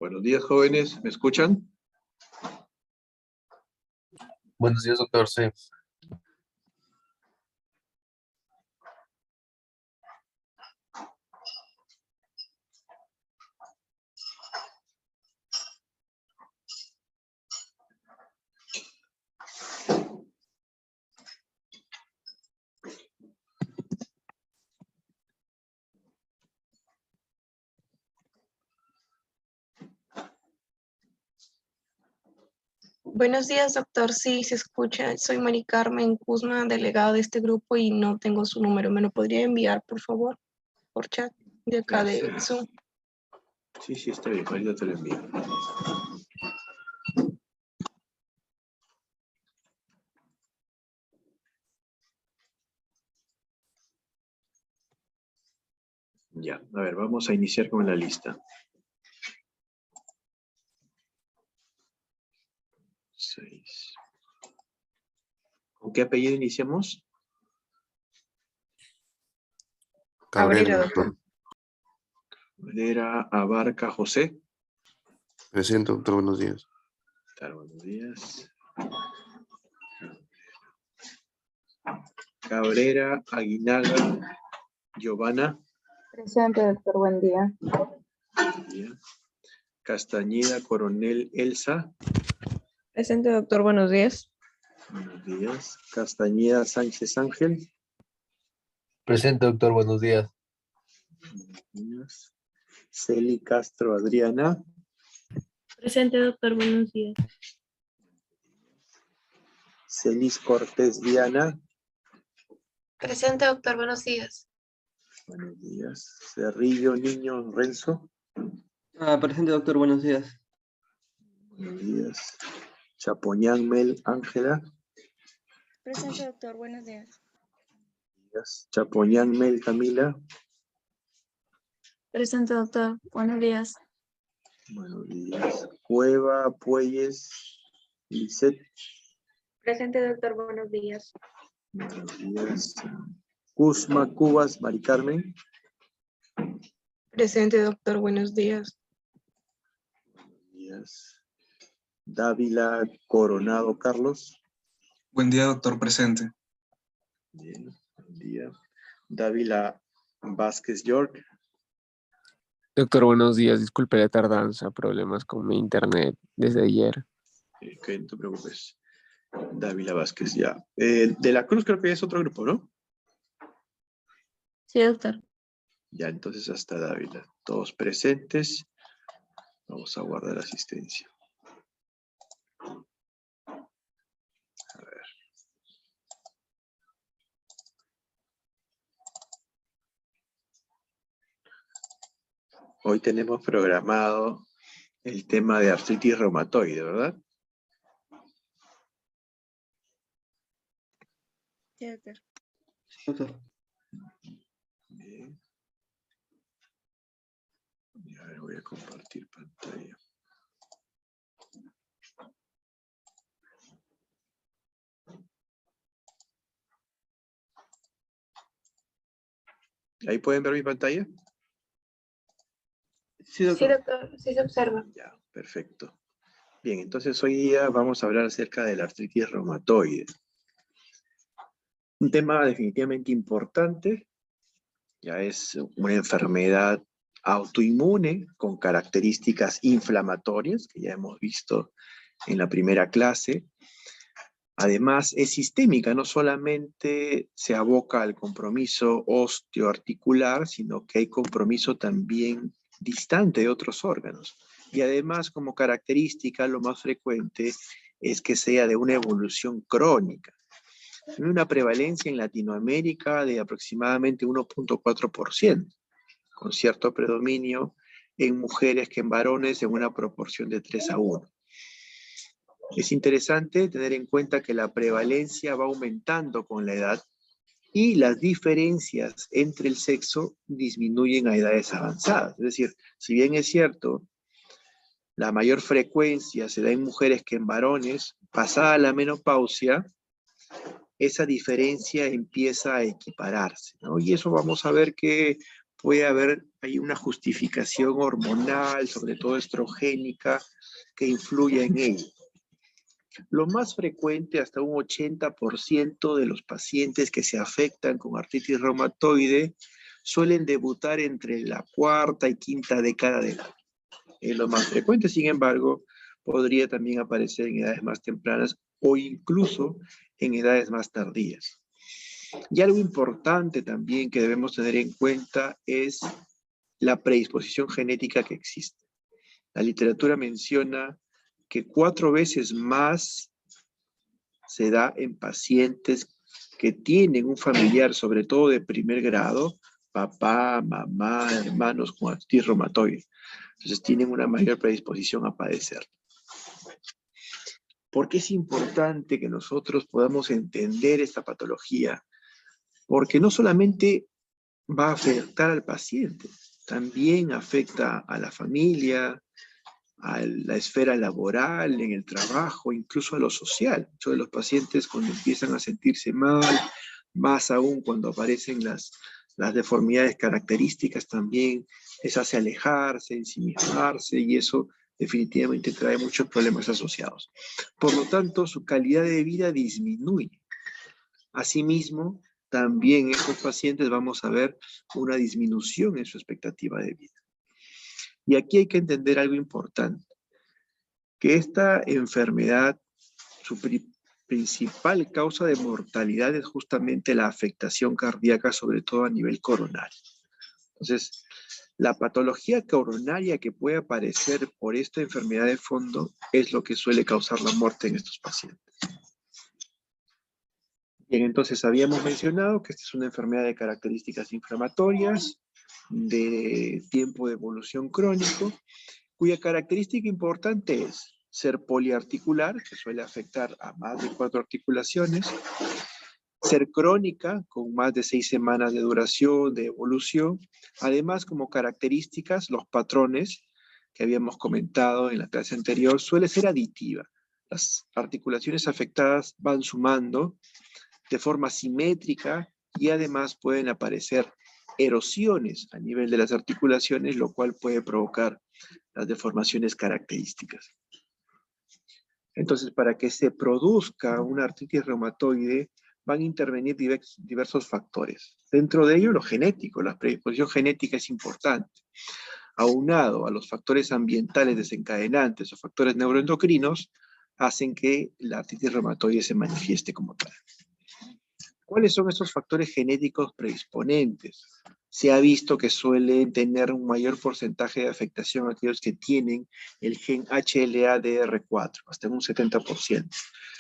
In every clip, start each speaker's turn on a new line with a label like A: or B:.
A: Buenos días, jóvenes. ¿Me escuchan?
B: Buenos días, doctor. Sí.
C: Buenos días, doctor. Sí, se escucha. Soy Mari Carmen Kuzma, delegada de este grupo y no tengo su número. ¿Me lo podría enviar, por favor, por chat de acá de Zoom?
A: Sí, está bien. Ahorita te lo envío. Ya, a ver, vamos a iniciar con la lista. 6. ¿Con qué apellido iniciamos?
C: Cabrera, doctor.
A: Cabrera Abarca José.
B: Presente, doctor. Buenos días.
A: Buenos días. Cabrera Aguinaga Giovanna.
D: Presente, doctor. Buen día.
A: Buen día. Castañeda Coronel Elsa.
E: Presente, doctor. Buenos días.
A: Buenos días. Castañeda Sánchez Ángel.
B: Presente, doctor. Buenos días.
A: Buenos días. Celi Castro Adriana.
F: Presente, doctor. Buenos días.
A: Celis Cortés Diana.
C: Presente, doctor. Buenos días.
A: Buenos días. Cerrillo Niño Renzo.
G: Presente, doctor. Buenos días.
A: Buenos días. Chapoñán Mel Ángela.
H: Presente, doctor. Buenos días.
A: Buenos días. Chapoñán Mel Camila.
H: Presente, doctor. Buenos días.
A: Buenos días. Cueva Puelles Lisette.
F: Presente, doctor. Buenos días.
A: Buenos días. Cusma Cubas Mari Carmen.
C: Presente, doctor. Buenos días.
A: Buenos días. Dávila Coronado Carlos.
I: Buen día, doctor. Presente.
A: Bien, buen día. Dávila Vázquez York.
J: Doctor, buenos días. Disculpe la tardanza, problemas con mi internet desde ayer.
A: Ok, no te preocupes. Dávila Vázquez, ya. De la Cruz creo que es otro grupo, ¿no?
H: Sí, doctor.
A: Ya, entonces hasta Dávila. Todos presentes. Vamos a guardar asistencia. A ver. Hoy tenemos programado el tema de artritis reumatoide, ¿verdad?
H: Sí, doctor.
G: Sí, doctor.
A: Bien. Y a ver, voy a compartir pantalla. ¿Ahí pueden ver mi pantalla?
G: Sí, doctor.
F: Sí, doctor. Sí se observa.
A: Ya, perfecto. Bien, entonces hoy día vamos a hablar acerca de la artritis reumatoide. Un tema definitivamente importante. Ya es una enfermedad autoinmune con características inflamatorias, que ya hemos visto en la primera clase. Además, es sistémica, no solamente se aboca al compromiso osteoarticular, sino que hay compromiso también distante de otros órganos. Y además, como característica, lo más frecuente es que sea de una evolución crónica. Tiene una prevalencia en Latinoamérica de aproximadamente 1.4%, con cierto predominio en mujeres que en varones en una proporción de 3:1. Es interesante tener en cuenta que la prevalencia va aumentando con la edad y las diferencias entre el sexo disminuyen a edades avanzadas. Es decir, si bien es cierto, la mayor frecuencia se da en mujeres que en varones, pasada la menopausia, esa diferencia empieza a equipararse, ¿no? Y eso vamos a ver que puede haber hay una justificación hormonal, sobre todo estrogénica, que influye en ello. Lo más frecuente, hasta un 80% de los pacientes que se afectan con artritis reumatoide suelen debutar entre la cuarta y quinta década de edad. Es lo más frecuente, sin embargo, podría también aparecer en edades más tempranas o incluso en edades más tardías. Y algo importante también que debemos tener en cuenta es la predisposición genética que existe. La literatura menciona que 4 veces más se da en pacientes que tienen un familiar, sobre todo de primer grado, papá, mamá, hermanos con artritis reumatoide. Entonces tienen una mayor predisposición a padecer. ¿Por qué es importante que nosotros podamos entender esta patología? Porque no solamente va a afectar al paciente, también afecta a la familia, a la esfera laboral, en el trabajo, incluso a lo social. Muchos de los pacientes cuando empiezan a sentirse mal, más aún cuando aparecen las deformidades características también, les hace alejarse, ensimismarse, y eso definitivamente trae muchos problemas asociados. Por lo tanto, su calidad de vida disminuye. Asimismo, también en estos pacientes vamos a ver una disminución en su expectativa de vida. Y aquí hay que entender algo importante, que esta enfermedad, su principal causa de mortalidad es justamente la afectación cardíaca, sobre todo a nivel coronario. Entonces, la patología coronaria que puede aparecer por esta enfermedad de fondo es lo que suele causar la muerte en estos pacientes. Bien, entonces habíamos mencionado que esta es una enfermedad de características inflamatorias, de tiempo de evolución crónico, cuya característica importante es ser poliarticular, que suele afectar a más de 4 articulaciones, ser crónica, con más de 6 semanas de duración, de evolución. Además, como características, los patrones que habíamos comentado en la clase anterior, suele ser aditiva. Las articulaciones afectadas van sumando de forma simétrica y además pueden aparecer erosiones a nivel de las articulaciones, lo cual puede provocar las deformaciones características. Entonces, para que se produzca una artritis reumatoide, van a intervenir diversos factores. Dentro de ello, lo genético, la predisposición genética es importante. Aunado a los factores ambientales desencadenantes o factores neuroendocrinos, hacen que la artritis reumatoide se manifieste como tal. ¿Cuáles son esos factores genéticos predisponentes? Se ha visto que suelen tener un mayor porcentaje de afectación aquellos que tienen el gen HLA-DR4, hasta en un 70%.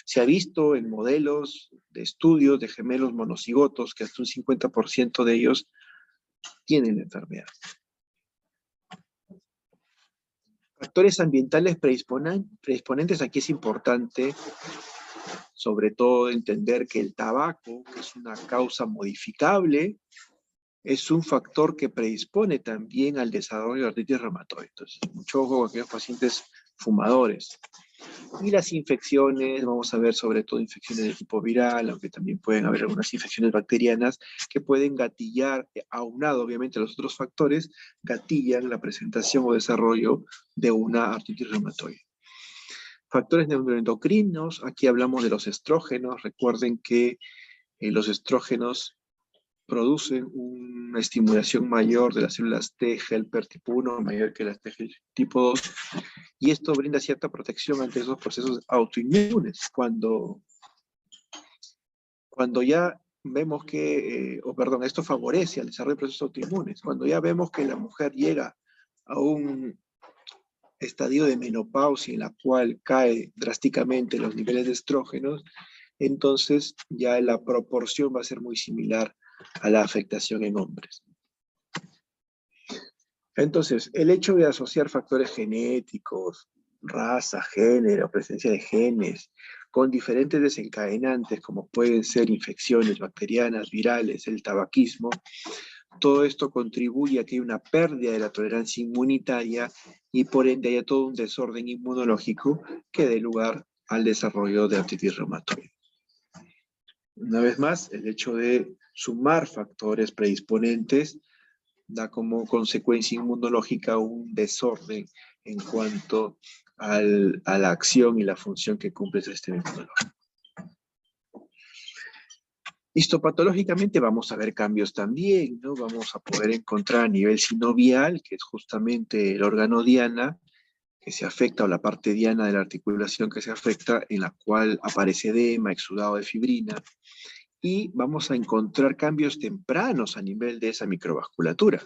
A: Se ha visto en modelos de estudios de gemelos monocigotos que hasta un 50% de ellos tienen la enfermedad. Factores ambientales predisponentes, aquí es importante sobre todo entender que el tabaco, que es una causa modificable, es un factor que predispone también al desarrollo de artritis reumatoide. Entonces, mucho ojo con aquellos pacientes fumadores. Y las infecciones, vamos a ver sobre todo infecciones de tipo viral, aunque también pueden haber algunas infecciones bacterianas que pueden gatillar, aunado obviamente a los otros factores, gatillan la presentación o desarrollo de una artritis reumatoide. Factores neuroendocrinos, aquí hablamos de los estrógenos. Recuerden que los estrógenos producen una estimulación mayor de las células T helper tipo 1, mayor que las T helper tipo 2, y esto brinda cierta protección ante esos procesos autoinmunes. Cuando ya vemos que, esto favorece al desarrollo de procesos autoinmunes. Cuando ya vemos que la mujer llega a un estadio de menopausia en la cual cae drásticamente los niveles de estrógenos, entonces ya la proporción va a ser muy similar a la afectación en hombres. Entonces, el hecho de asociar factores genéticos, raza, género, presencia de genes, con diferentes desencadenantes como pueden ser infecciones bacterianas, virales, el tabaquismo, todo esto contribuye a que haya una pérdida de la tolerancia inmunitaria y por ende haya todo un desorden inmunológico que dé lugar al desarrollo de artritis reumatoide. Una vez más, el hecho de sumar factores predisponentes da como consecuencia inmunológica un desorden en cuanto a la acción y la función que cumple el sistema inmunológico. Histopatológicamente vamos a ver cambios también, ¿no? Vamos a poder encontrar a nivel sinovial, que es justamente el órgano diana, que se afecta, o la parte diana de la articulación que se afecta, en la cual aparece edema, exudado de fibrina, y vamos a encontrar cambios tempranos a nivel de esa microvasculatura.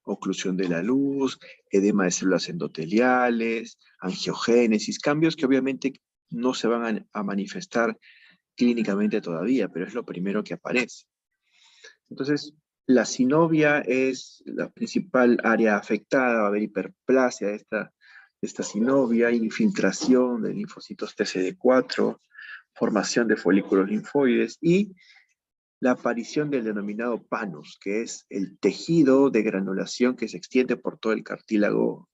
A: Oclusión de la luz, edema de células endoteliales, angiogénesis, cambios que obviamente no se van a manifestar clínicamente todavía, pero es lo primero que aparece. Entonces, la sinovia es la principal área afectada, va a haber hiperplasia de esta sinovia, infiltración de linfocitos TCD4, formación de folículos linfoides y la aparición del denominado panus, que es el tejido de granulación que se extiende por todo el cartílago,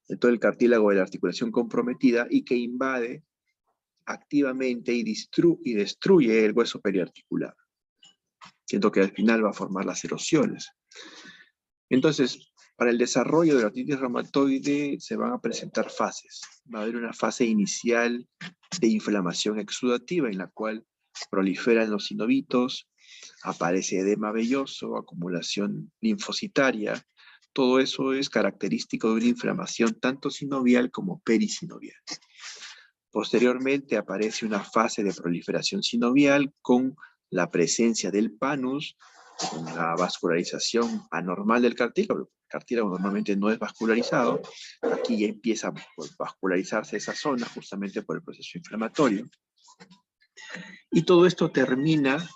A: de todo el cartílago de la articulación comprometida y que invade activamente y destruye el hueso periarticular, siendo que al final va a formar las erosiones. Entonces, para el desarrollo de la artritis reumatoide se van a presentar fases. Va a haber una fase inicial de inflamación exudativa en la cual proliferan los sinovitos, aparece edema velloso, acumulación linfocitaria. Todo eso es característico de una inflamación tanto sinovial como perisinovial. Posteriormente aparece una fase de proliferación sinovial con la presencia del panus, con la vascularización anormal del cartílago. El cartílago normalmente no es vascularizado. Aquí ya empieza a vascularizarse esa zona justamente por el proceso inflamatorio. Y todo esto termina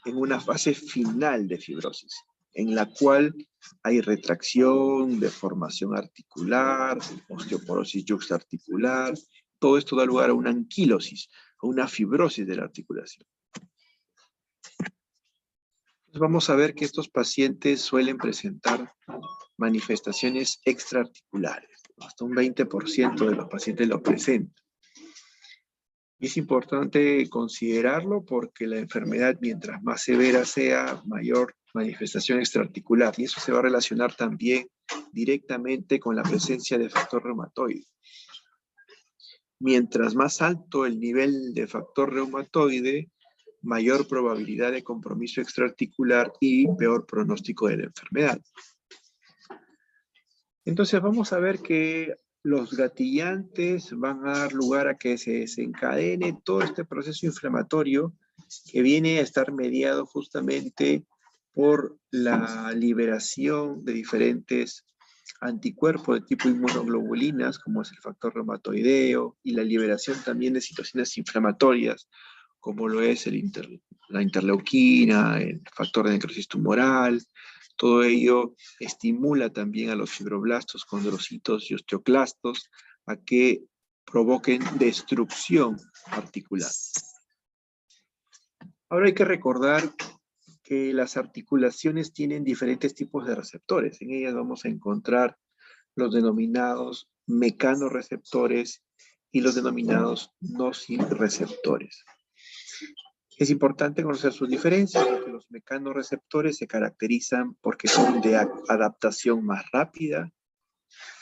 A: en una fase final de fibrosis, en la cual hay retracción, deformación articular, osteoporosis yuxtaarticular. Todo esto da lugar a una anquilosis, a una fibrosis de la articulación. Entonces vamos a ver que estos pacientes suelen presentar manifestaciones extraarticulares. Hasta un 20% de los pacientes lo presentan. Y es importante considerarlo porque la enfermedad, mientras más severa sea, mayor manifestación extraarticular. Y eso se va a relacionar también directamente con la presencia de factor reumatoide. Mientras más alto el nivel de factor reumatoide, mayor probabilidad de compromiso extraarticular y peor pronóstico de la enfermedad. Entonces vamos a ver que los gatillantes van a dar lugar a que se desencadene todo este proceso inflamatorio que viene a estar mediado justamente por la liberación de diferentes anticuerpos de tipo inmunoglobulinas, como es el factor reumatoideo, y la liberación también de citocinas inflamatorias, como lo es la interleuquina, el factor de necrosis tumoral. Todo ello estimula también a los fibroblastos, condrocitos y osteoclastos a que provoquen destrucción articular. Ahora hay que recordar que las articulaciones tienen diferentes tipos de receptores. En ellas vamos a encontrar los denominados mecanorreceptores y los denominados nociceptores. Es importante conocer sus diferencias, porque los mecanorreceptores se caracterizan porque son de adaptación más rápida.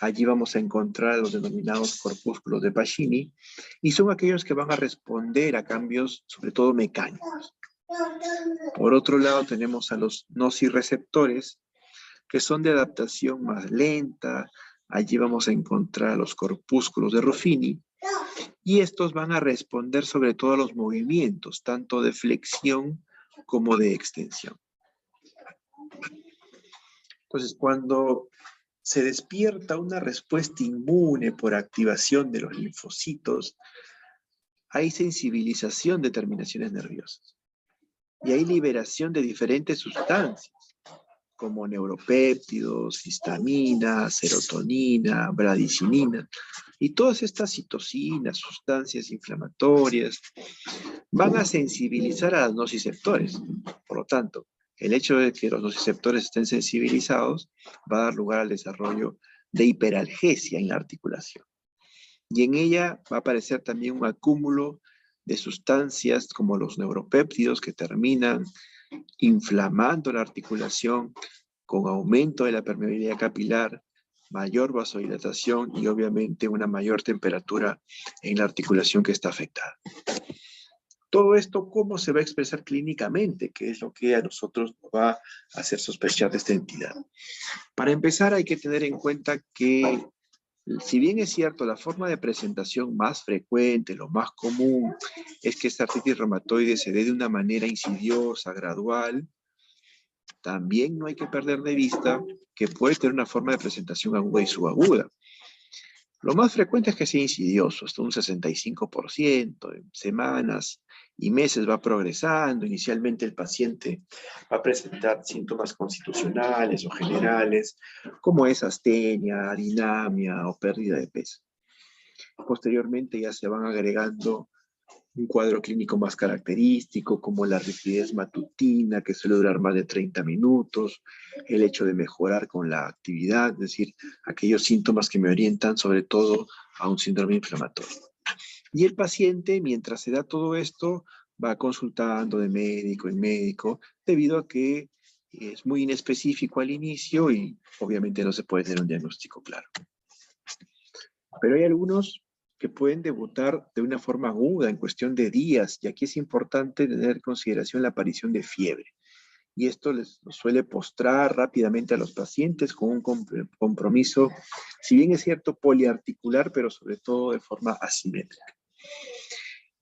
A: Allí vamos a encontrar los denominados corpúsculos de Pacini, y son aquellos que van a responder a cambios, sobre todo mecánicos. Por otro lado, tenemos a los nociceptores, que son de adaptación más lenta. Allí vamos a encontrar los corpúsculos de Ruffini, y estos van a responder sobre todo a los movimientos, tanto de flexión como de extensión. Entonces, cuando se despierta una respuesta inmune por activación de los linfocitos, hay sensibilización de terminaciones nerviosas. Y hay liberación de diferentes sustancias, como neuropéptidos, histamina, serotonina, bradicinina. Y todas estas citocinas, sustancias inflamatorias, van a sensibilizar a los nociceptores. Por lo tanto, el hecho de que los nociceptores estén sensibilizados va a dar lugar al desarrollo de hiperalgesia en la articulación. Y en ella va a aparecer también un acúmulo de sustancias como los neuropéptidos que terminan inflamando la articulación con aumento de la permeabilidad capilar, mayor vasodilatación y obviamente una mayor temperatura en la articulación que está afectada. Todo esto, ¿cómo se va a expresar clínicamente? ¿Qué es lo que a nosotros nos va a hacer sospechar de esta entidad? Para empezar, hay que tener en cuenta que, si bien es cierto, la forma de presentación más frecuente, lo más común, es que esta artritis reumatoide se dé de una manera insidiosa, gradual, también no hay que perder de vista que puede tener una forma de presentación aguda y subaguda. Lo más frecuente es que sea insidioso, hasta un 65%, en semanas y meses va progresando. Inicialmente el paciente va a presentar síntomas constitucionales o generales, como es astenia, dinamia o pérdida de peso. Posteriormente ya se van agregando un cuadro clínico más característico, como la rigidez matutina, que suele durar más de 30 minutos, el hecho de mejorar con la actividad, es decir, aquellos síntomas que me orientan sobre todo a un síndrome inflamatorio. Y el paciente, mientras se da todo esto, va consultando de médico en médico, debido a que es muy inespecífico al inicio y obviamente no se puede tener un diagnóstico claro. Pero hay algunos que pueden debutar de una forma aguda en cuestión de días, y aquí es importante tener en consideración la aparición de fiebre. Y esto les suele postrar rápidamente a los pacientes con un compromiso, si bien es cierto, poliarticular, pero sobre todo de forma asimétrica.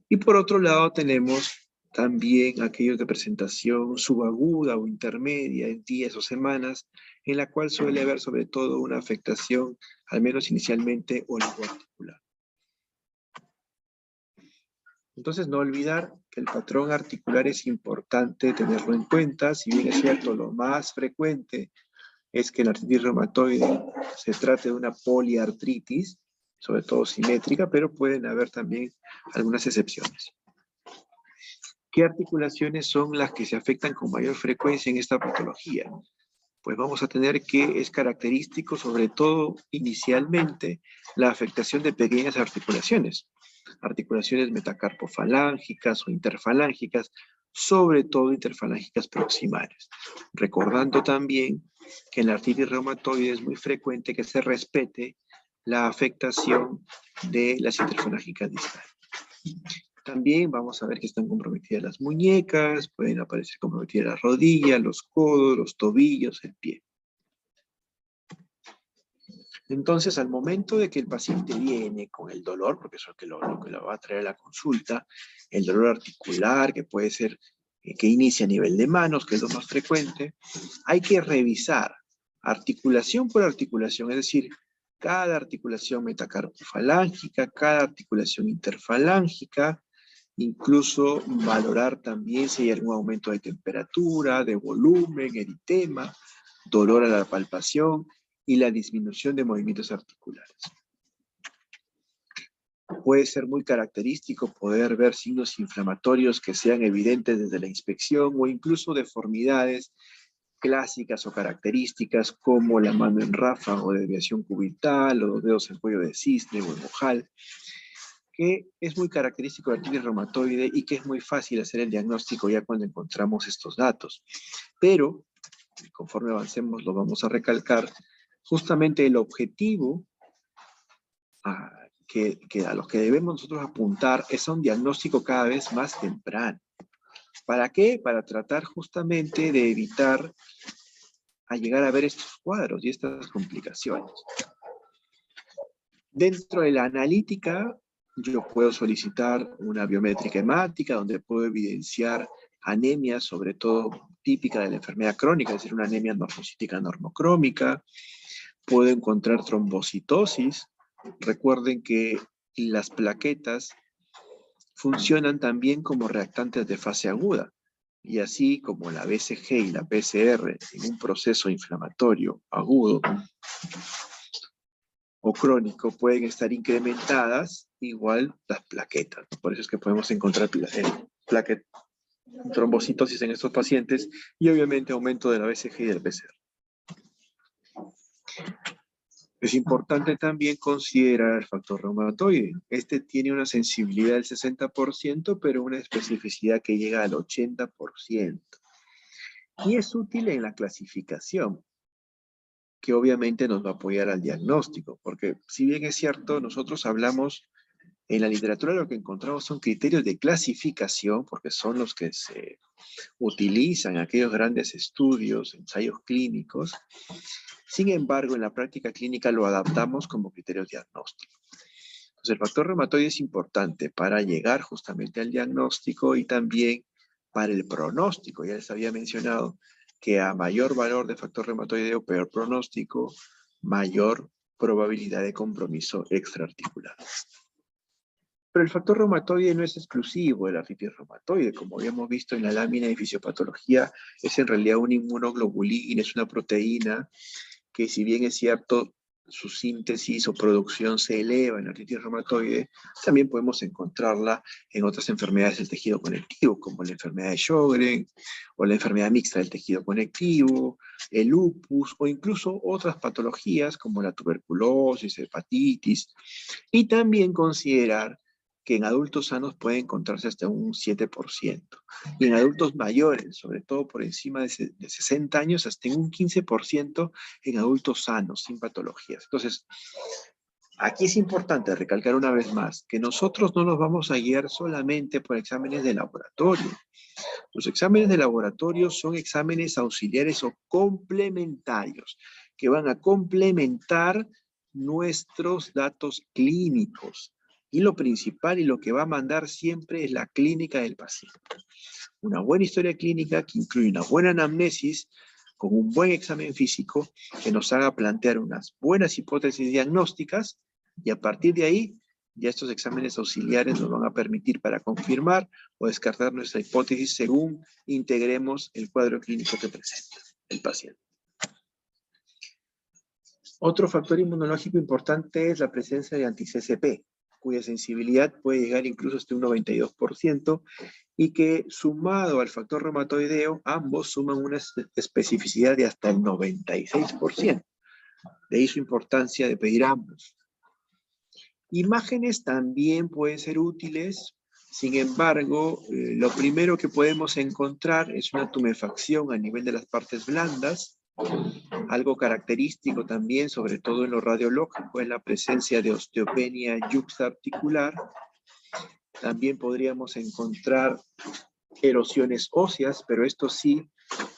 A: Y por otro lado tenemos también aquellos de presentación subaguda o intermedia en días o semanas, en la cual suele haber sobre todo una afectación, al menos inicialmente, oligoarticular. Entonces, no olvidar que el patrón articular es importante tenerlo en cuenta. Si bien es cierto, lo más frecuente es que la artritis reumatoide se trate de una poliartritis, sobre todo simétrica, pero pueden haber también algunas excepciones. ¿Qué articulaciones son las que se afectan con mayor frecuencia en esta patología? Pues vamos a tener que es característico, sobre todo inicialmente, la afectación de pequeñas articulaciones metacarpofalángicas o interfalángicas, sobre todo interfalángicas proximales. Recordando también que en la artritis reumatoide es muy frecuente que se respete la afectación de las interfalángicas distales. También vamos a ver que están comprometidas las muñecas, pueden aparecer comprometidas las rodillas, los codos, los tobillos, el pie. Entonces, al momento de que el paciente viene con el dolor, porque eso es lo que lo va a traer a la consulta, el dolor articular, que puede ser que inicia a nivel de manos, que es lo más frecuente, hay que revisar articulación por articulación, es decir, cada articulación metacarpofalángica, cada articulación interfalángica, incluso valorar también si hay algún aumento de temperatura, de volumen, eritema, dolor a la palpación y la disminución de movimientos articulares. Puede ser muy característico poder ver signos inflamatorios que sean evidentes desde la inspección o incluso deformidades clásicas o características como la mano en ráfaga o desviación cubital o los dedos en cuello de cisne o en ojal, que es muy característico de artritis reumatoide y que es muy fácil hacer el diagnóstico ya cuando encontramos estos datos. Pero, conforme avancemos lo vamos a recalcar, justamente el objetivo a los que debemos nosotros apuntar es a un diagnóstico cada vez más temprano. ¿Para qué? Para tratar justamente de evitar a llegar a ver estos cuadros y estas complicaciones. Dentro de la analítica, yo puedo solicitar una biométrica hemática donde puedo evidenciar anemia, sobre todo típica de la enfermedad crónica, es decir, una anemia normocítica normocrómica. Puedo encontrar trombocitosis. Recuerden que las plaquetas funcionan también como reactantes de fase aguda. Y así como la BCG y la PCR en un proceso inflamatorio agudo o crónico pueden estar incrementadas, igual las plaquetas. Por eso es que podemos encontrar trombocitosis en estos pacientes y obviamente aumento de la BCG y del PCR. Es importante también considerar el factor reumatoide. Este tiene una sensibilidad del 60%, pero una especificidad que llega al 80%. Y es útil en la clasificación, que obviamente nos va a apoyar al diagnóstico, porque si bien es cierto, nosotros hablamos, en la literatura lo que encontramos son criterios de clasificación, porque son los que se utilizan en aquellos grandes estudios, ensayos clínicos. Sin embargo, en la práctica clínica lo adaptamos como criterios diagnósticos. Entonces, el factor reumatoide es importante para llegar justamente al diagnóstico y también para el pronóstico. Ya les había mencionado que a mayor valor de factor reumatoide o peor pronóstico, mayor probabilidad de compromiso extraarticular. Pero el factor reumatoide no es exclusivo de la artritis reumatoide. Como habíamos visto en la lámina de fisiopatología, es en realidad una inmunoglobulina, es una proteína que, si bien es cierto, su síntesis o producción se eleva en la artritis reumatoide, también podemos encontrarla en otras enfermedades del tejido conectivo, como la enfermedad de Sjögren, o la enfermedad mixta del tejido conectivo, el lupus, o incluso otras patologías como la tuberculosis, hepatitis, y también considerar que en adultos sanos puede encontrarse hasta un 7%, y en adultos mayores, sobre todo por encima de 60 años, hasta en un 15% en adultos sanos, sin patologías. Entonces, aquí es importante recalcar una vez más que nosotros no nos vamos a guiar solamente por exámenes de laboratorio. Los exámenes de laboratorio son exámenes auxiliares o complementarios, que van a complementar nuestros datos clínicos. Y lo principal y lo que va a mandar siempre es la clínica del paciente. Una buena historia clínica que incluye una buena anamnesis, con un buen examen físico, que nos haga plantear unas buenas hipótesis diagnósticas, y a partir de ahí, ya estos exámenes auxiliares nos van a permitir para confirmar o descartar nuestra hipótesis según integremos el cuadro clínico que presenta el paciente. Otro factor inmunológico importante es la presencia de anti-CCP, cuya sensibilidad puede llegar incluso hasta un 92%, y que sumado al factor reumatoideo, ambos suman una especificidad de hasta el 96%. De ahí su importancia de pedir ambos. Imágenes también pueden ser útiles, sin embargo, lo primero que podemos encontrar es una tumefacción a nivel de las partes blandas. Algo característico también, sobre todo en lo radiológico, es la presencia de osteopenia yuxtaarticular. También podríamos encontrar erosiones óseas, pero esto sí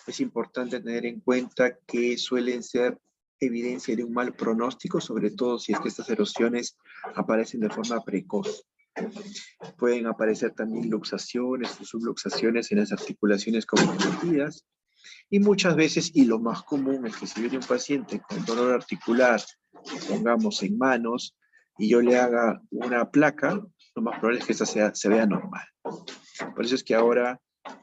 A: es importante tener en cuenta que suelen ser evidencia de un mal pronóstico, sobre todo si es que estas erosiones aparecen de forma precoz. Pueden aparecer también luxaciones o subluxaciones en las articulaciones comprometidas. Y muchas veces, y lo más común, es que si viene un paciente con dolor articular, pongamos en manos, y yo le haga una placa, lo más probable es que esta se vea normal. Por eso es que ahora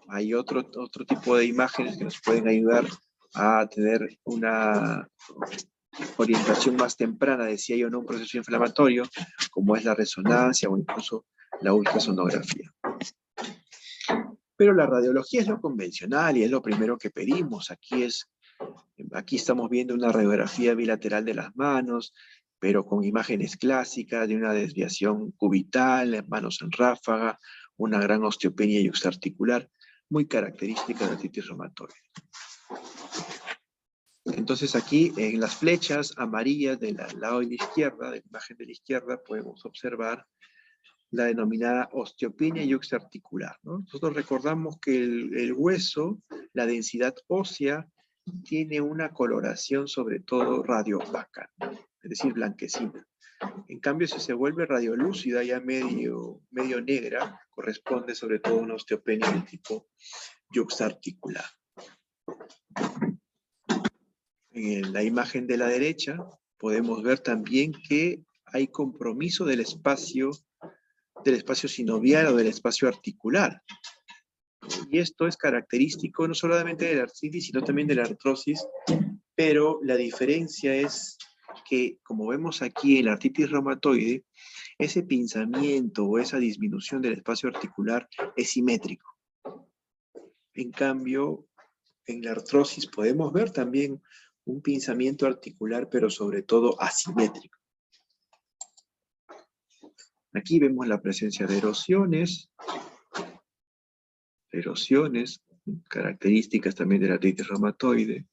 A: hay otro tipo de imágenes que nos pueden ayudar a tener una orientación más temprana de si hay o no un proceso inflamatorio, como es la resonancia o incluso la ultrasonografía. Pero la radiología es lo convencional y es lo primero que pedimos. Aquí estamos viendo una radiografía bilateral de las manos, pero con imágenes clásicas de una desviación cubital, manos en ráfaga, una gran osteopenia yuxtaarticular, muy característica de la artritis reumatoide. Entonces aquí en las flechas amarillas del lado de la izquierda, de la imagen de la izquierda, podemos observar la denominada osteopenia yuxtaarticular, ¿no? Nosotros recordamos que el hueso, la densidad ósea, tiene una coloración sobre todo radiopaca, es decir, blanquecina. En cambio, si se vuelve radiolúcida, ya medio negra, corresponde sobre todo a una osteopenia de tipo yuxtaarticular. En la imagen de la derecha podemos ver también que hay compromiso del espacio sinovial o del espacio articular. Y esto es característico no solamente de la artritis, sino también de la artrosis, pero la diferencia es que, como vemos aquí en la artritis reumatoide, ese pinzamiento o esa disminución del espacio articular es simétrico. En cambio, en la artrosis podemos ver también un pinzamiento articular, pero sobre todo asimétrico. Aquí vemos la presencia de erosiones características también de la artritis reumatoide.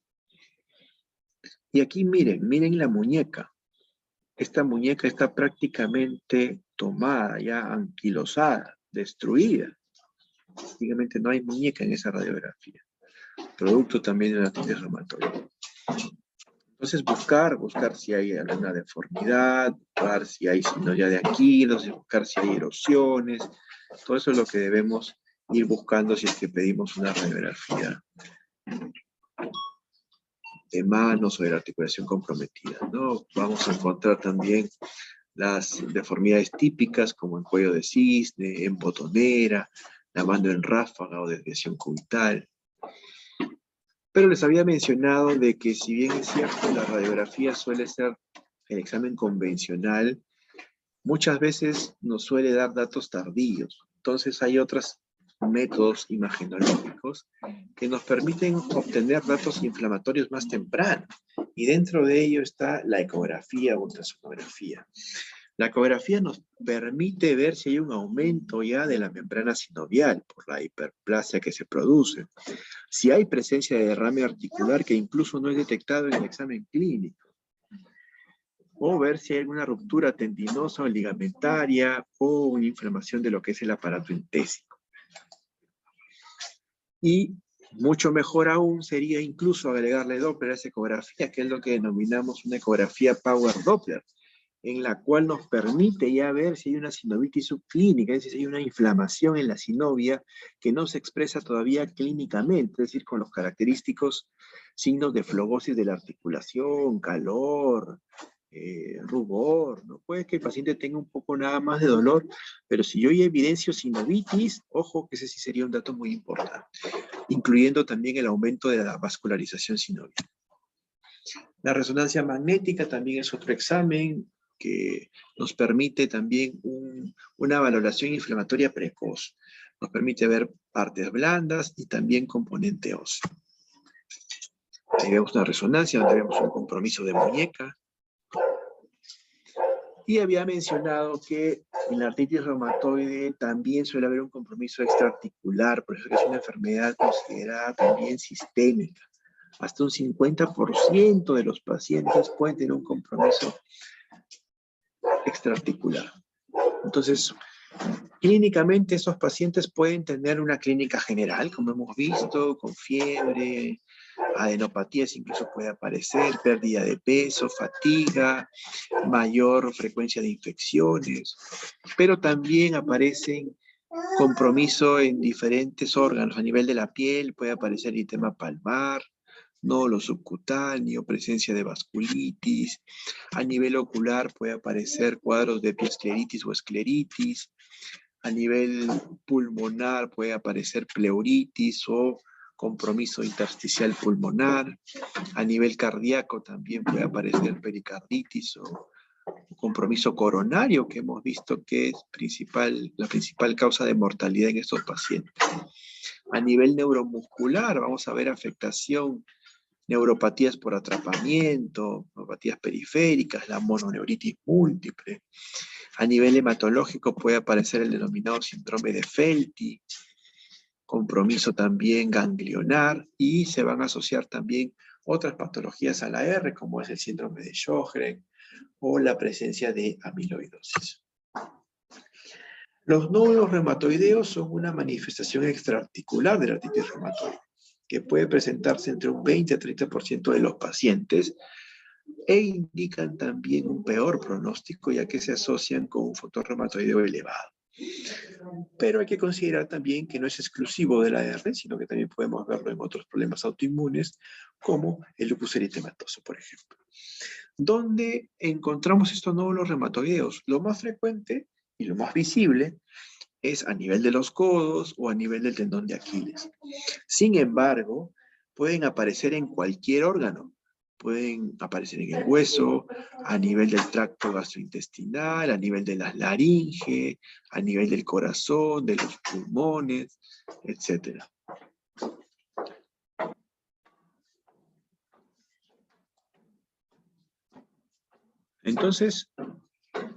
A: Y aquí miren la muñeca. Esta muñeca está prácticamente tomada, ya anquilosada, destruida. Prácticamente no hay muñeca en esa radiografía. Producto también de la artritis reumatoide. Entonces buscar si hay alguna deformidad, buscar si hay sinodia de Aquiles, buscar si hay erosiones. Todo eso es lo que debemos ir buscando si es que pedimos una radiografía de manos o de la articulación comprometida, ¿no? Vamos a encontrar también las deformidades típicas como en cuello de cisne, en botonera, la mano en ráfaga o desviación cubital. Pero les había mencionado de que si bien es cierto la radiografía suele ser el examen convencional, muchas veces nos suele dar datos tardíos. Entonces hay otros métodos imagenológicos que nos permiten obtener datos inflamatorios más temprano. Y dentro de ello está la ecografía o ultrasonografía. La ecografía nos permite ver si hay un aumento ya de la membrana sinovial por la hiperplasia que se produce. Si hay presencia de derrame articular que incluso no es detectado en el examen clínico. O ver si hay alguna ruptura tendinosa o ligamentaria o una inflamación de lo que es el aparato intésico. Y mucho mejor aún sería incluso agregarle Doppler a esa ecografía, que es lo que denominamos una ecografía Power Doppler, en la cual nos permite ya ver si hay una sinovitis subclínica, es decir, si hay una inflamación en la sinovia que no se expresa todavía clínicamente, es decir, con los característicos signos de flogosis de la articulación, calor, rubor, ¿no? Puede que el paciente tenga un poco nada más de dolor, pero si yo ya evidencio sinovitis, ojo que ese sí sería un dato muy importante, incluyendo también el aumento de la vascularización sinovial. La resonancia magnética también es otro examen que nos permite también una valoración inflamatoria precoz. Nos permite ver partes blandas y también componente óseo. Ahí vemos una resonancia donde vemos un compromiso de muñeca. Y había mencionado que en la artritis reumatoide también suele haber un compromiso extraarticular, por eso que es una enfermedad considerada también sistémica. Hasta un 50% de los pacientes pueden tener un compromiso extraarticular. Entonces, clínicamente esos pacientes pueden tener una clínica general, como hemos visto, con fiebre, adenopatías incluso puede aparecer, pérdida de peso, fatiga, mayor frecuencia de infecciones, pero también aparecen compromiso en diferentes órganos. A nivel de la piel puede aparecer eritema palmar, nódulo subcutáneo, presencia de vasculitis. A nivel ocular puede aparecer cuadros de epiescleritis o escleritis. A nivel pulmonar puede aparecer pleuritis o compromiso intersticial pulmonar. A nivel cardíaco también puede aparecer pericarditis o compromiso coronario, que hemos visto que es la principal causa de mortalidad en estos pacientes. A nivel neuromuscular vamos a ver afectación, neuropatías por atrapamiento, neuropatías periféricas, la mononeuritis múltiple. A nivel hematológico puede aparecer el denominado síndrome de Felty, compromiso también ganglionar, y se van a asociar también otras patologías a la R, como es el síndrome de Sjögren o la presencia de amiloidosis. Los nódulos reumatoideos son una manifestación extraarticular de la artritis reumatoide, que puede presentarse entre un 20 a 30% de los pacientes, e indican también un peor pronóstico, ya que se asocian con un factor reumatoideo elevado. Pero hay que considerar también que no es exclusivo de la R, sino que también podemos verlo en otros problemas autoinmunes, como el lupus eritematoso, por ejemplo. ¿Dónde encontramos estos nódulos reumatoideos? Lo más frecuente y lo más visible es a nivel de los codos o a nivel del tendón de Aquiles. Sin embargo, pueden aparecer en cualquier órgano. Pueden aparecer en el hueso, a nivel del tracto gastrointestinal, a nivel de la laringe, a nivel del corazón, de los pulmones, etc. Entonces,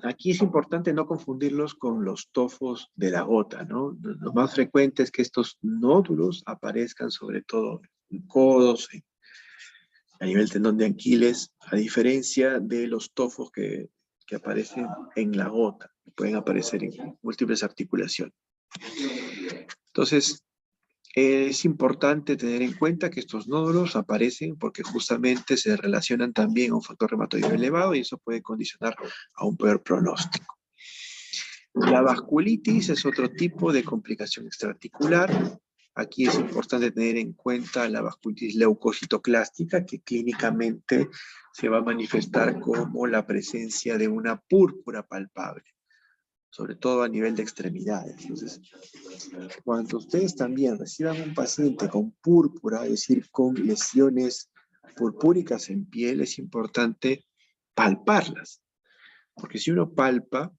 A: Aquí es importante no confundirlos con los tofos de la gota, ¿no? Lo más frecuente es que estos nódulos aparezcan sobre todo en codos, a nivel tendón de Aquiles, a diferencia de los tofos que aparecen en la gota, pueden aparecer en múltiples articulaciones. Entonces, es importante tener en cuenta que estos nódulos aparecen porque justamente se relacionan también a un factor reumatoide elevado y eso puede condicionar a un peor pronóstico. La vasculitis es otro tipo de complicación extraarticular. Aquí es importante tener en cuenta la vasculitis leucocitoclástica, que clínicamente se va a manifestar como la presencia de una púrpura palpable, sobre todo a nivel de extremidades. Entonces, cuando ustedes también reciban un paciente con púrpura, es decir, con lesiones purpúricas en piel, es importante palparlas. Porque si uno palpa,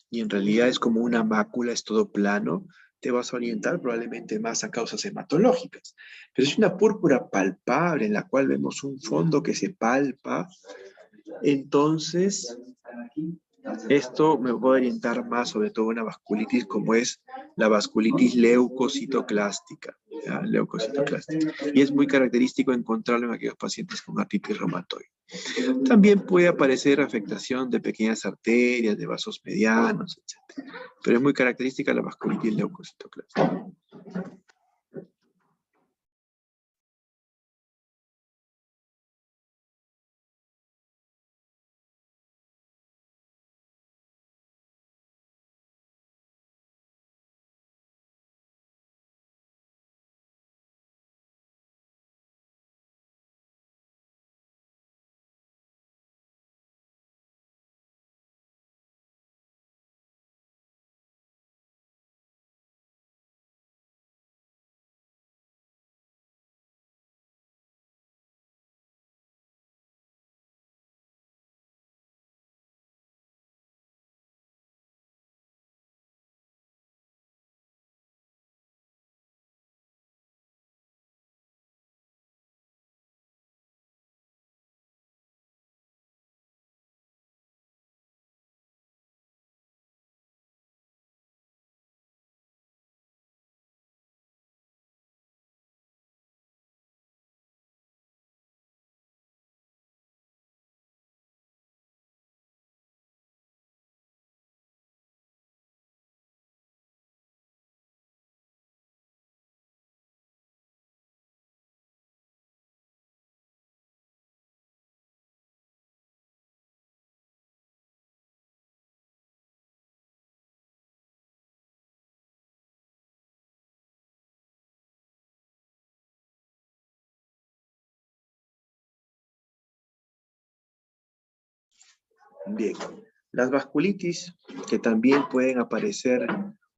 A: y en realidad es como una mácula, es todo plano, te vas a orientar probablemente más a causas hematológicas. Pero es una púrpura palpable en la cual vemos un fondo que se palpa, entonces esto me puede orientar más sobre todo una vasculitis como es la vasculitis leucocitoclástica, ¿ya? Leucocitoclástica. Y es muy característico encontrarlo en aquellos pacientes con artritis reumatoide. También puede aparecer afectación de pequeñas arterias, de vasos medianos, etc. Pero es muy característica la vasculitis leucocitoclástica. Bien, las vasculitis, que también pueden aparecer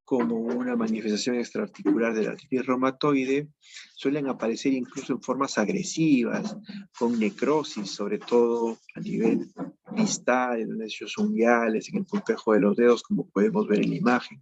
A: como una manifestación extraarticular de la artritis reumatoide, suelen aparecer incluso en formas agresivas, con necrosis, sobre todo a nivel distal, en los necios unguiales, en el pulpejo de los dedos, como podemos ver en la imagen.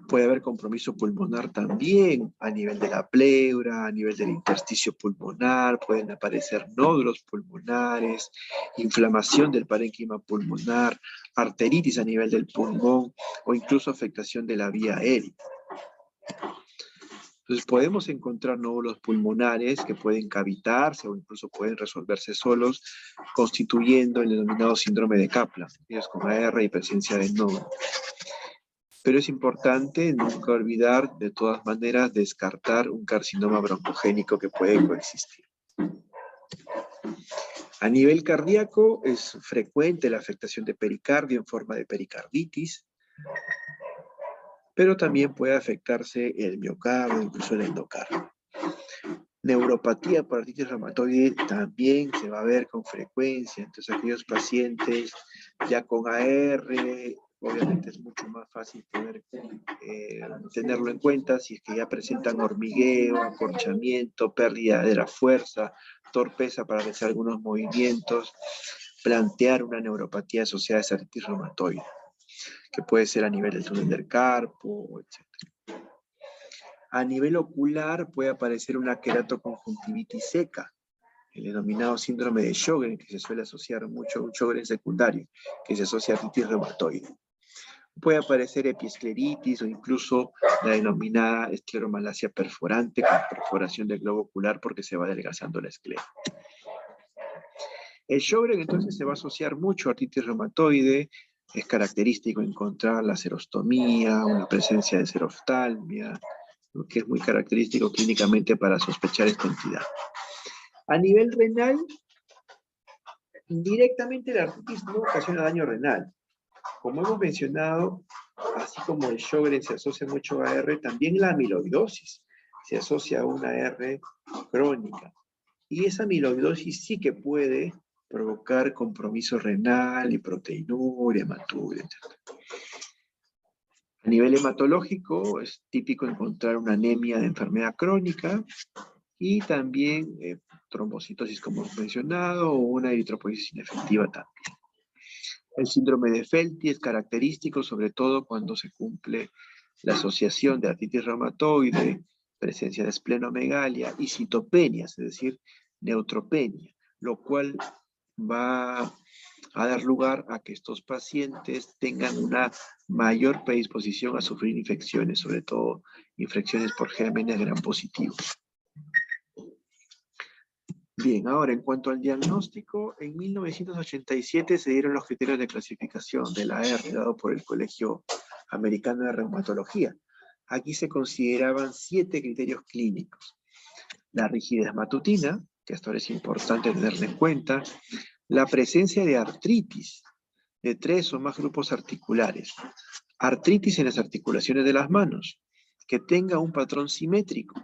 A: Puede haber compromiso pulmonar también a nivel de la pleura, a nivel del intersticio pulmonar, pueden aparecer nódulos pulmonares, inflamación del parénquima pulmonar, arteritis a nivel del pulmón o incluso afectación de la vía aérea. Entonces podemos encontrar nódulos pulmonares que pueden cavitarse o incluso pueden resolverse solos, constituyendo el denominado síndrome de Kaplan, ellos con AR y presencia de nódulos. Pero es importante nunca olvidar, de todas maneras, descartar un carcinoma broncogénico que puede coexistir. A nivel cardíaco es frecuente la afectación de pericardio en forma de pericarditis, pero también puede afectarse el miocardio, incluso el endocardio. Neuropatía por artritis reumatoide también se va a ver con frecuencia. Entonces aquellos pacientes ya con AR, obviamente es mucho más fácil poder tenerlo en cuenta si es que ya presentan hormigueo, acorchamiento, pérdida de la fuerza, torpeza para realizar algunos movimientos, plantear una neuropatía asociada a esa artritis reumatoide, que puede ser a nivel del túnel del carpo, etc. A nivel ocular puede aparecer una queratoconjuntivitis seca, el denominado síndrome de Sjögren, que se suele asociar mucho a un Sjögren secundario, que se asocia a artritis reumatoide. Puede aparecer epiescleritis o incluso la denominada escleromalacia perforante, con perforación del globo ocular porque se va adelgazando la esclera. El Sjögren entonces se va a asociar mucho a artritis reumatoide. Es característico encontrar la serostomía, una presencia de seroftalmia, lo que es muy característico clínicamente para sospechar esta entidad. A nivel renal, indirectamente la artritis no ocasiona daño renal. Como hemos mencionado, así como el Sjögren se asocia mucho a R, también la amiloidosis se asocia a una R crónica. Y esa amiloidosis sí que puede provocar compromiso renal y proteinuria, hematuria, etc. A nivel hematológico, es típico encontrar una anemia de enfermedad crónica y también trombocitosis, como hemos mencionado, o una eritropoiesis inefectiva también. El síndrome de Felty es característico, sobre todo cuando se cumple la asociación de artritis reumatoide, presencia de esplenomegalia y citopenias, es decir, neutropenia, lo cual va a dar lugar a que estos pacientes tengan una mayor predisposición a sufrir infecciones, sobre todo infecciones por gérmenes gram positivos. Bien, ahora en cuanto al diagnóstico, en 1987 se dieron los criterios de clasificación de la R dado por el Colegio Americano de Reumatología. Aquí se consideraban 7 criterios clínicos. La rigidez matutina, que hasta ahora es importante tenerla en cuenta, la presencia de artritis de 3 o más grupos articulares, artritis en las articulaciones de las manos, que tenga un patrón simétrico,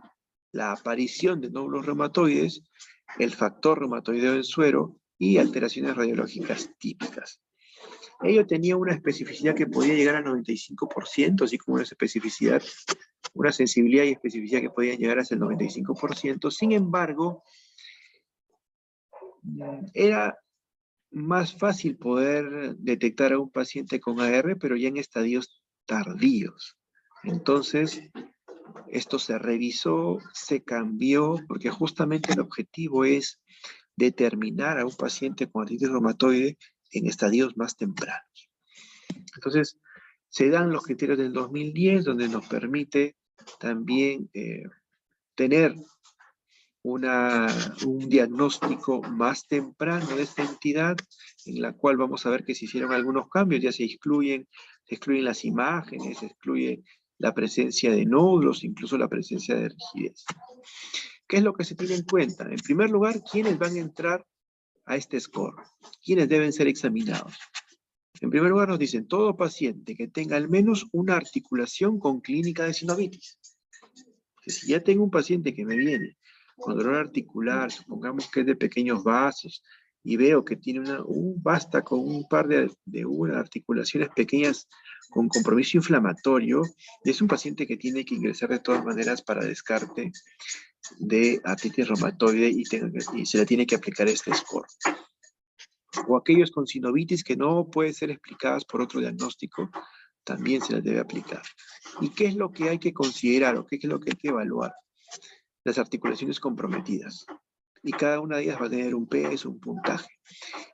A: la aparición de nódulos reumatoides, el factor reumatoideo en suero y alteraciones radiológicas típicas. Ello tenía una especificidad que podía llegar al 95%, así como una especificidad, una sensibilidad y especificidad que podían llegar hasta el 95%. Sin embargo, era más fácil poder detectar a un paciente con AR, pero ya en estadios tardíos. Entonces, esto se revisó, se cambió, porque justamente el objetivo es determinar a un paciente con artritis reumatoide en estadios más tempranos. Entonces, se dan los criterios del 2010, donde nos permite también tener un diagnóstico más temprano de esta entidad, en la cual vamos a ver que se hicieron algunos cambios, ya se excluyen las imágenes, se excluye la presencia de nódulos, incluso la presencia de rigidez. ¿Qué es lo que se tiene en cuenta? En primer lugar, ¿quiénes van a entrar a este score? ¿Quiénes deben ser examinados? En primer lugar nos dicen, todo paciente que tenga al menos una articulación con clínica de sinovitis. Si ya tengo un paciente que me viene con dolor articular, supongamos que es de pequeños vasos, y veo que tiene basta con un par de articulaciones pequeñas con compromiso inflamatorio, es un paciente que tiene que ingresar de todas maneras para descarte de artritis reumatoide y se le tiene que aplicar este score. O aquellos con sinovitis que no pueden ser explicadas por otro diagnóstico, también se les debe aplicar. ¿Y qué es lo que hay que considerar o qué es lo que hay que evaluar? Las articulaciones comprometidas. Y cada una de ellas va a tener un peso, un puntaje.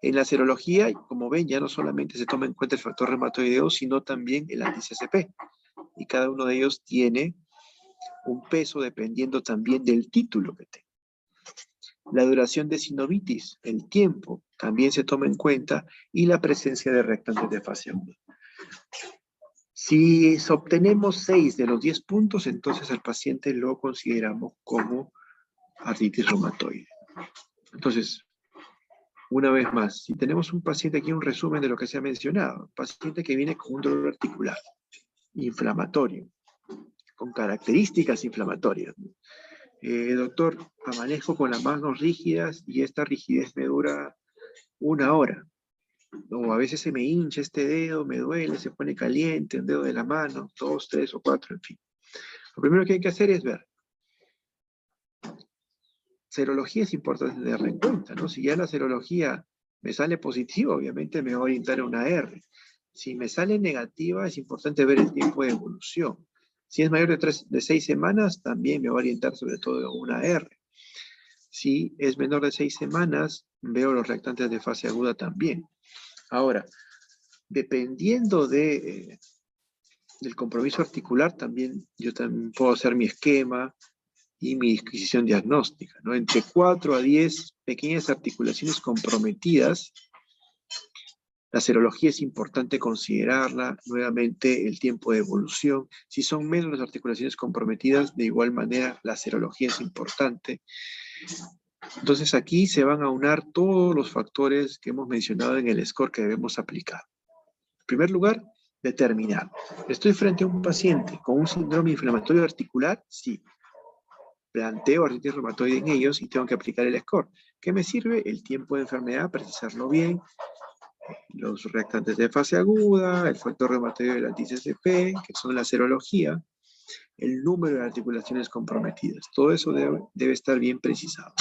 A: En la serología, como ven, ya no solamente se toma en cuenta el factor reumatoideo, sino también el anti-CCP. Y cada uno de ellos tiene un peso dependiendo también del título que tenga. La duración de sinovitis, el tiempo, también se toma en cuenta, y la presencia de reactantes de fase aguda. Si obtenemos 6 de los 10 puntos, entonces al paciente lo consideramos como artritis reumatoide. Entonces, una vez más, si tenemos un paciente, aquí un resumen de lo que se ha mencionado, paciente que viene con un dolor articular, inflamatorio, con características inflamatorias. Doctor, amanezco con las manos rígidas y esta rigidez me dura 1 hora. O a veces se me hincha este dedo, me duele, se pone caliente, un dedo de la mano, 2, 3 o 4, en fin. Lo primero que hay que hacer es ver. Serología es importante tenerla en cuenta, ¿no? Si ya la serología me sale positiva, obviamente me va a orientar a una R. Si me sale negativa, es importante ver el tiempo de evolución. Si es mayor de 6 semanas, también me va a orientar sobre todo a una R. Si es menor de 6 semanas, veo los reactantes de fase aguda también. Ahora, dependiendo del compromiso articular, yo también puedo hacer mi esquema y mi disquisición diagnóstica, ¿no? Entre 4 a 10 pequeñas articulaciones comprometidas, la serología es importante considerarla, nuevamente el tiempo de evolución. Si son menos las articulaciones comprometidas, de igual manera la serología es importante. Entonces aquí se van a aunar todos los factores que hemos mencionado en el score que debemos aplicar. En primer lugar, determinar. ¿Estoy frente a un paciente con un síndrome inflamatorio articular? Sí. Planteo artritis reumatoide en ellos y tengo que aplicar el score. ¿Qué me sirve? El tiempo de enfermedad, precisarlo bien, los reactantes de fase aguda, el factor reumatoide del anti-CCP, que son la serología, el número de articulaciones comprometidas. Todo eso debe estar bien precisado.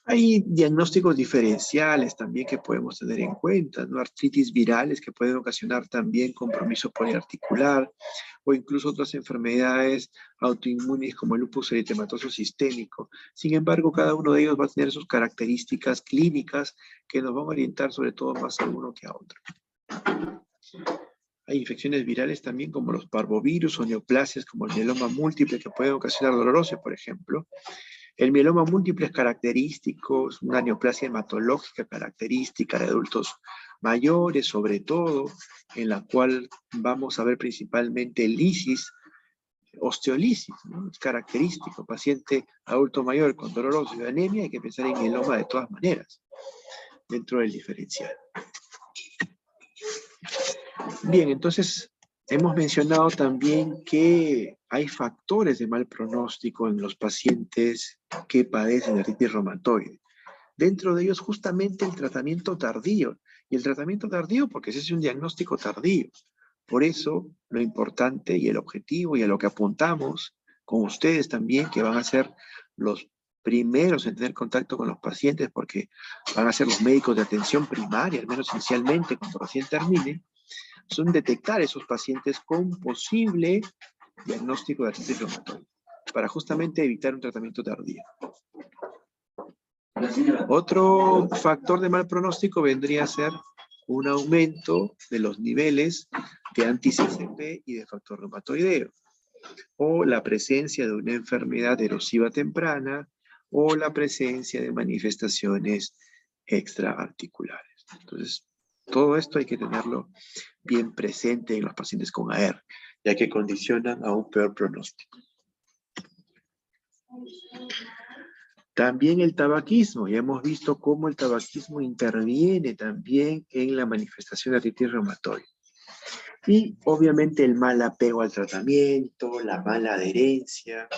A: Hay diagnósticos diferenciales también que podemos tener en cuenta, ¿no? Artritis virales que pueden ocasionar también compromiso poliarticular, o incluso otras enfermedades autoinmunes como el lupus eritematoso sistémico. Sin embargo, cada uno de ellos va a tener sus características clínicas que nos van a orientar sobre todo más a uno que a otro. Hay infecciones virales también como los parvovirus o neoplasias como el mieloma múltiple que pueden ocasionar dolorosis, por ejemplo. El mieloma múltiple es característico, es una neoplasia hematológica característica de adultos mayores, sobre todo, en la cual vamos a ver principalmente lisis, osteolisis, ¿no? Es característico, paciente adulto mayor con dolorosis y anemia, hay que pensar en mieloma de todas maneras, dentro del diferencial. Bien, entonces hemos mencionado también que hay factores de mal pronóstico en los pacientes que padecen artritis reumatoide. Dentro de ellos justamente el tratamiento tardío. Y el tratamiento tardío porque ese es un diagnóstico tardío. Por eso lo importante y el objetivo y a lo que apuntamos con ustedes también, que van a ser los primeros en tener contacto con los pacientes porque van a ser los médicos de atención primaria, al menos inicialmente cuando recién termine, son detectar esos pacientes con posible diagnóstico de artritis reumatoide para justamente evitar un tratamiento tardío. Otro factor de mal pronóstico vendría a ser un aumento de los niveles de anti-CCP y de factor reumatoideo, o la presencia de una enfermedad erosiva temprana, o la presencia de manifestaciones extraarticulares. Entonces, todo esto hay que tenerlo bien presente en los pacientes con AR, ya que condicionan a un peor pronóstico. También el tabaquismo, ya hemos visto cómo el tabaquismo interviene también en la manifestación de artritis reumatoide. Y obviamente el mal apego al tratamiento, la mala adherencia,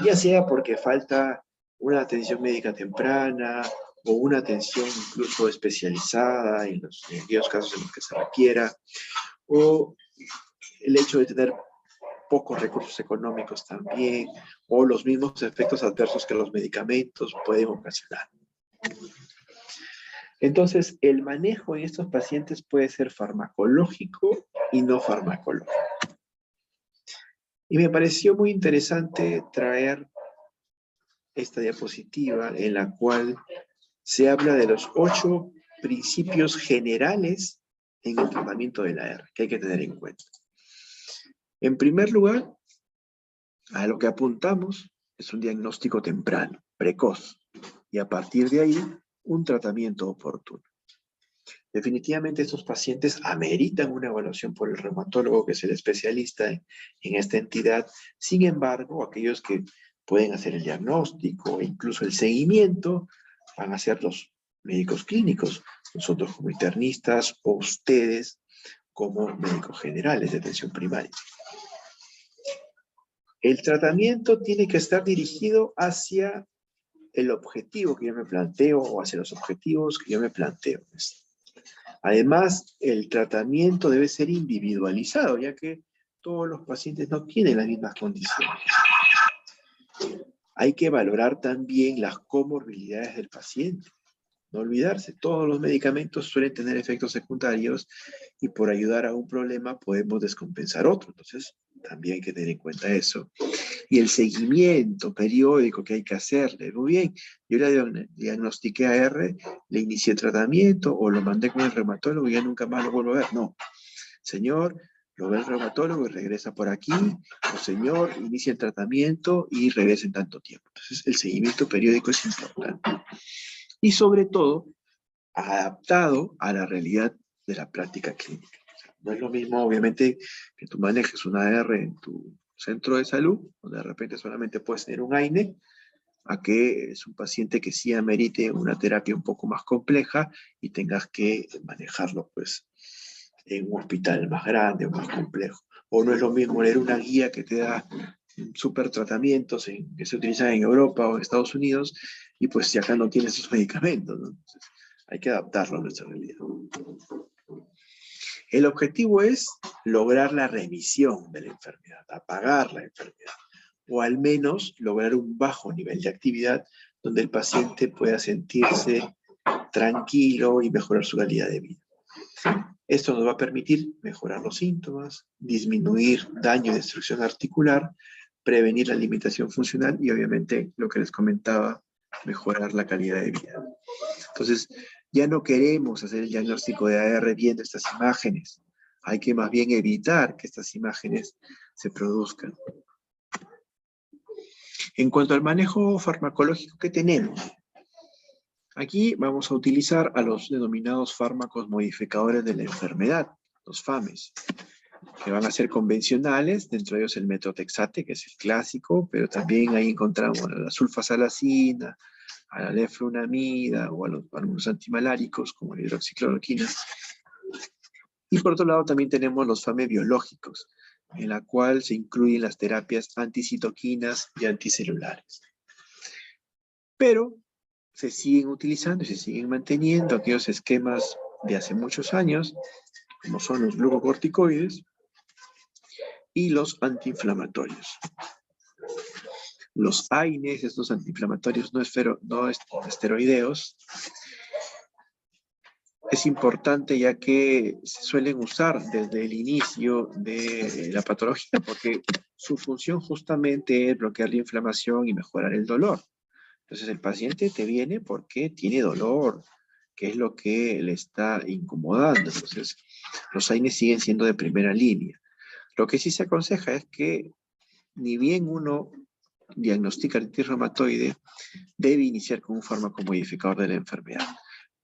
A: ya sea porque falta una atención médica temprana o una atención incluso especializada en aquellos casos en los que se requiera, o el hecho de tener pocos recursos económicos también, o los mismos efectos adversos que los medicamentos pueden ocasionar. Entonces, el manejo en estos pacientes puede ser farmacológico y no farmacológico. Y me pareció muy interesante traer esta diapositiva en la cual se habla de los 8 principios generales en el tratamiento de la AR que hay que tener en cuenta. En primer lugar, a lo que apuntamos es un diagnóstico temprano, precoz, y a partir de ahí, un tratamiento oportuno. Definitivamente estos pacientes ameritan una evaluación por el reumatólogo, que es el especialista en esta entidad. Sin embargo, aquellos que pueden hacer el diagnóstico e incluso el seguimiento van a ser los médicos clínicos, nosotros como internistas o ustedes como médicos generales de atención primaria. El tratamiento tiene que estar dirigido hacia el objetivo que yo me planteo o hacia los objetivos que yo me planteo. Además, el tratamiento debe ser individualizado, ya que todos los pacientes no tienen las mismas condiciones. Hay que valorar también las comorbilidades del paciente. No olvidarse, todos los medicamentos suelen tener efectos secundarios y por ayudar a un problema podemos descompensar otro. Entonces, también hay que tener en cuenta eso. Y el seguimiento periódico que hay que hacerle. Muy bien, yo le diagnostiqué a R, le inicié tratamiento o lo mandé con el reumatólogo y ya nunca más lo vuelvo a ver. No. Señor, lo ve el reumatólogo y regresa por aquí. O señor, inicia el tratamiento y regresa en tanto tiempo. Entonces, el seguimiento periódico es importante. Y sobre todo, adaptado a la realidad de la práctica clínica. No es lo mismo, obviamente, que tú manejes una AR en tu centro de salud, donde de repente solamente puedes tener un AINE, a que es un paciente que sí amerite una terapia un poco más compleja y tengas que manejarlo, pues, en un hospital más grande o más complejo. O no es lo mismo leer una guía que te da super tratamientos que se utilizan en Europa o en Estados Unidos, y pues si acá no tienes esos medicamentos, ¿no? Entonces, hay que adaptarlo a nuestra realidad. El objetivo es lograr la remisión de la enfermedad, apagar la enfermedad, o al menos lograr un bajo nivel de actividad donde el paciente pueda sentirse tranquilo y mejorar su calidad de vida. Esto nos va a permitir mejorar los síntomas, disminuir daño y destrucción articular, prevenir la limitación funcional y obviamente lo que les comentaba, mejorar la calidad de vida. Entonces, ya no queremos hacer el diagnóstico de AR viendo estas imágenes. Hay que más bien evitar que estas imágenes se produzcan. En cuanto al manejo farmacológico que tenemos, aquí vamos a utilizar a los denominados fármacos modificadores de la enfermedad, los FAMES, que van a ser convencionales, dentro de ellos el metotrexate, que es el clásico, pero también ahí encontramos a la sulfasalacina, a la leflunomida o a algunos antimaláricos como la hidroxicloroquina. Y por otro lado también tenemos los FAME biológicos, en la cual se incluyen las terapias anticitoquinas y anticelulares. Pero se siguen utilizando y se siguen manteniendo aquellos esquemas de hace muchos años, como son los glucocorticoides y los antiinflamatorios. Los AINES, estos antiinflamatorios no esteroideos, es importante ya que se suelen usar desde el inicio de la patología porque su función justamente es bloquear la inflamación y mejorar el dolor. Entonces el paciente te viene porque tiene dolor, que es lo que le está incomodando. Entonces los AINES siguen siendo de primera línea. Lo que sí se aconseja es que ni bien uno diagnostica artritis reumatoide, debe iniciar con un fármaco modificador de la enfermedad.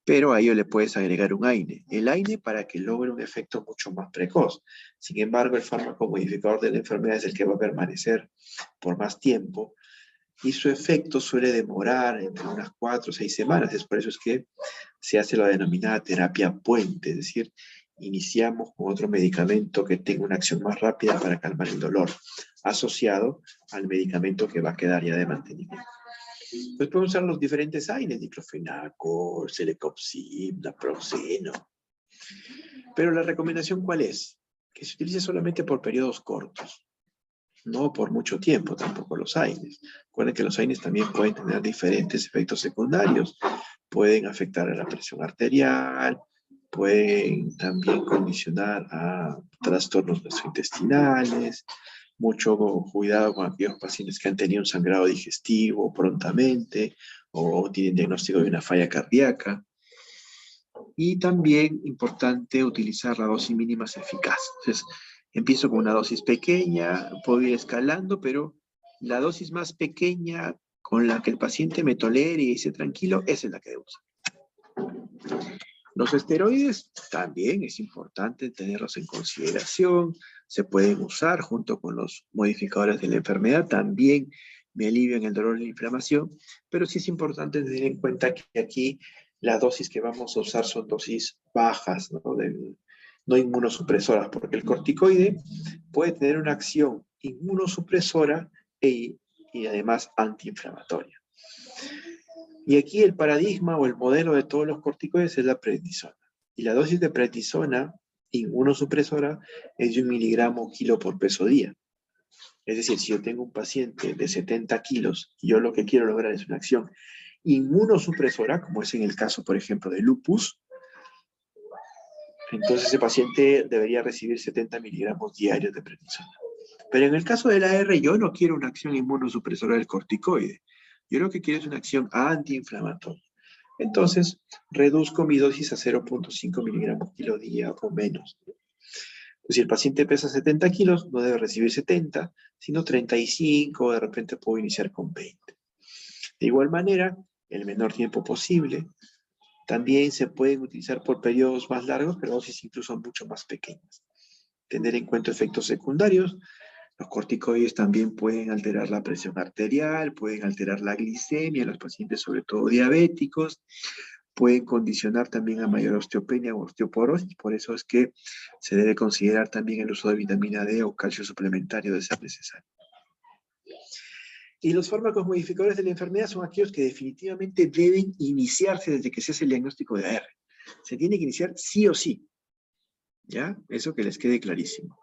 A: Pero a ello le puedes agregar un AINE. El AINE para que logre un efecto mucho más precoz. Sin embargo, el fármaco modificador de la enfermedad es el que va a permanecer por más tiempo y su efecto suele demorar entre unas 4 o 6 semanas. Es por eso es que se hace la denominada terapia puente, es decir, iniciamos con otro medicamento que tenga una acción más rápida para calmar el dolor, asociado al medicamento que va a quedar ya de mantenimiento. Pues podemos usar los diferentes AINES, diclofenaco, celecoxib, naproxeno. Pero la recomendación, ¿cuál es? Que se utilice solamente por periodos cortos, no por mucho tiempo, tampoco los AINES. Recuerden que los AINES también pueden tener diferentes efectos secundarios. Pueden afectar a la presión arterial, pueden también condicionar a trastornos gastrointestinales. Mucho cuidado con aquellos pacientes que han tenido un sangrado digestivo prontamente o tienen diagnóstico de una falla cardíaca. Y también importante utilizar la dosis mínima eficaz. Entonces, empiezo con una dosis pequeña, puedo ir escalando, pero la dosis más pequeña con la que el paciente me tolere y esté tranquilo, esa es la que debo usar. Los esteroides también es importante tenerlos en consideración, se pueden usar junto con los modificadores de la enfermedad, también me alivian el dolor y la inflamación, pero sí es importante tener en cuenta que aquí las dosis que vamos a usar son dosis bajas, no inmunosupresoras, porque el corticoide puede tener una acción inmunosupresora y además antiinflamatoria. Y aquí el paradigma o el modelo de todos los corticoides es la prednisona. Y la dosis de prednisona inmunosupresora es de 1 miligramo kilo por peso día. Es decir, si yo tengo un paciente de 70 kilos y yo lo que quiero lograr es una acción inmunosupresora, como es en el caso, por ejemplo, de lupus, entonces ese paciente debería recibir 70 miligramos diarios de prednisona. Pero en el caso del AR, yo no quiero una acción inmunosupresora del corticoide. Yo lo que quiero es una acción antiinflamatoria. Entonces, reduzco mi dosis a 0.5 miligramos kilo día o menos. Pues si el paciente pesa 70 kilos, no debe recibir 70, sino 35, o de repente puedo iniciar con 20. De igual manera, el menor tiempo posible. También se pueden utilizar por periodos más largos, pero dosis incluso mucho más pequeñas. Tener en cuenta efectos secundarios. Los corticoides también pueden alterar la presión arterial, pueden alterar la glicemia en los pacientes, sobre todo diabéticos, pueden condicionar también a mayor osteopenia o osteoporosis, por eso es que se debe considerar también el uso de vitamina D o calcio suplementario de ser necesario. Y los fármacos modificadores de la enfermedad son aquellos que definitivamente deben iniciarse desde que se hace el diagnóstico de AR. Se tiene que iniciar sí o sí. ¿Ya? Eso que les quede clarísimo.